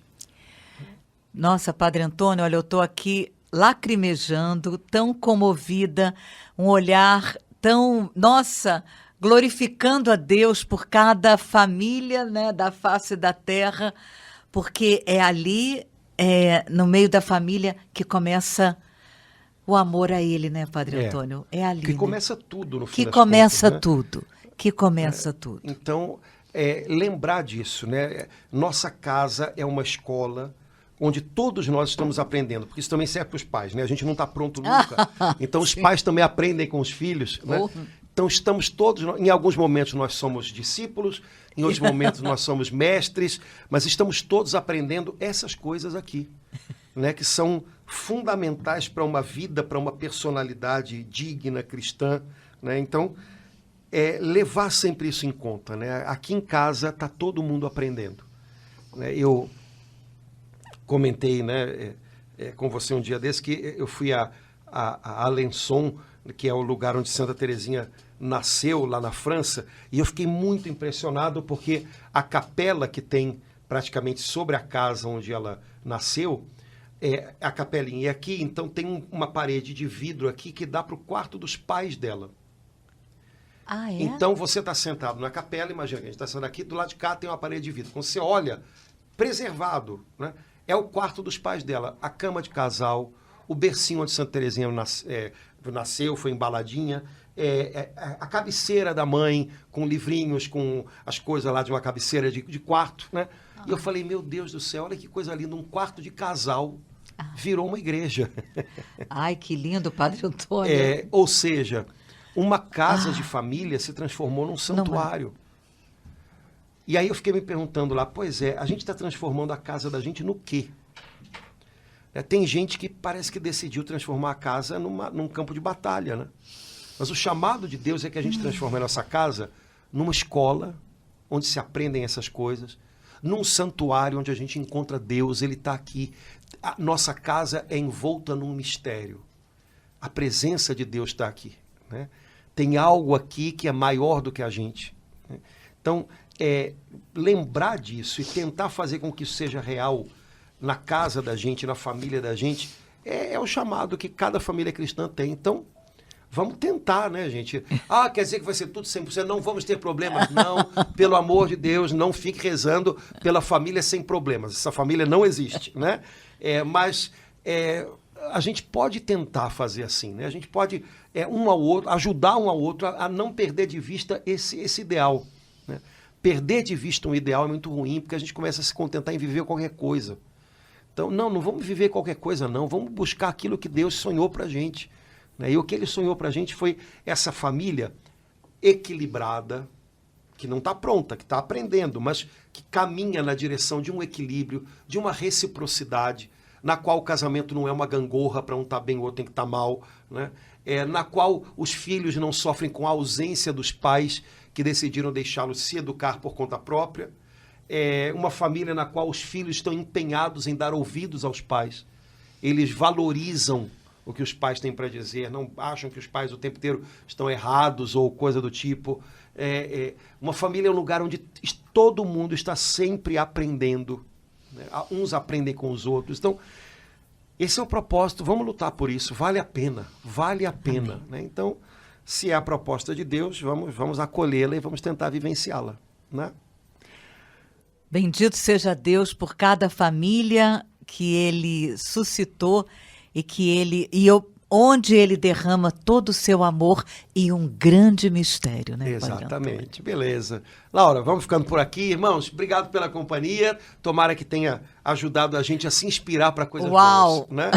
Nossa, Padre Antônio, olha, eu estou aqui lacrimejando, tão comovida, um olhar tão, nossa, glorificando a Deus por cada família, né, da face da terra, porque é ali, no meio da família, que começa o amor a Ele, né, Padre Antônio? É ali, que né? começa tudo no fim Que das começa contas, né? tudo. Que começa tudo. Então, lembrar disso, né? Nossa casa é uma escola onde todos nós estamos aprendendo, porque isso também serve para os pais, né? A gente não está pronto nunca. Então, os pais também aprendem com os filhos, né? Então, estamos todos, em alguns momentos nós somos discípulos, em outros momentos nós somos mestres, mas estamos todos aprendendo essas coisas aqui, né? Que são fundamentais para uma vida, para uma personalidade digna, cristã, né? Então, levar sempre isso em conta, né? Aqui em casa está todo mundo aprendendo, né? Eu comentei, né, com você um dia desse que eu fui a Alençon, que é o lugar onde Santa Teresinha nasceu, lá na França, e eu fiquei muito impressionado porque a capela que tem praticamente sobre a casa onde ela nasceu, a capelinha. E aqui, então, tem uma parede de vidro aqui que dá para o quarto dos pais dela. Ah, é? Então, você está sentado na capela, imagina que a gente está sentado aqui, do lado de cá tem uma parede de vidro. Quando você olha, preservado, né? É o quarto dos pais dela, a cama de casal, o bercinho onde Santa Teresinha nasceu, foi embaladinha, a cabeceira da mãe, com livrinhos, com as coisas lá de uma cabeceira de quarto, né? E eu falei, meu Deus do céu, olha que coisa linda, um quarto de casal virou uma igreja. Ai, que lindo, Padre Antônio. Ou seja, uma casa de família se transformou num santuário. E aí eu fiquei me perguntando lá, a gente está transformando a casa da gente no quê? Tem gente que parece que decidiu transformar a casa num campo de batalha, né? Mas o chamado de Deus é que a gente transforme a nossa casa numa escola, onde se aprendem essas coisas, num santuário onde a gente encontra Deus, Ele está aqui. A nossa casa é envolta num mistério. A presença de Deus está aqui, né? Tem algo aqui que é maior do que a gente, né? Então, lembrar disso e tentar fazer com que isso seja real na casa da gente, na família da gente, é o chamado que cada família cristã tem. Então, vamos tentar, né, gente? Quer dizer que vai ser tudo 100%, não vamos ter problemas. Não, pelo amor de Deus, não fique rezando pela família sem problemas. Essa família não existe, né? Mas a gente pode tentar fazer assim, né? A gente pode um ao outro, ajudar um ao outro a não perder de vista esse ideal, né? Perder de vista um ideal é muito ruim, porque a gente começa a se contentar em viver qualquer coisa. Então, não vamos viver qualquer coisa, não. Vamos buscar aquilo que Deus sonhou para a gente, né? E o que Ele sonhou para a gente foi essa família equilibrada, que não está pronta, que está aprendendo, mas que caminha na direção de um equilíbrio, de uma reciprocidade, na qual o casamento não é uma gangorra, para um estar bem, o outro tem que estar mal, né? Na qual os filhos não sofrem com a ausência dos pais que decidiram deixá-los se educar por conta própria. Uma família na qual os filhos estão empenhados em dar ouvidos aos pais. Eles valorizam o que os pais têm para dizer, não acham que os pais o tempo inteiro estão errados ou coisa do tipo. Uma família é um lugar onde todo mundo está sempre aprendendo, né? Uns aprendem com os outros. Então, esse é o propósito, vamos lutar por isso, vale a pena, né? Então, se é a proposta de Deus, vamos acolhê-la e vamos tentar vivenciá-la, né? Bendito seja Deus por cada família que Ele suscitou onde Ele derrama todo o seu amor e um grande mistério, né? Exatamente, beleza. Laura, vamos ficando por aqui. Irmãos, obrigado pela companhia. Tomara que tenha ajudado a gente a se inspirar para coisas boas, né?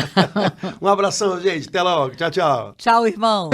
Um abração, gente. Até logo. Tchau, tchau. Tchau, irmãos.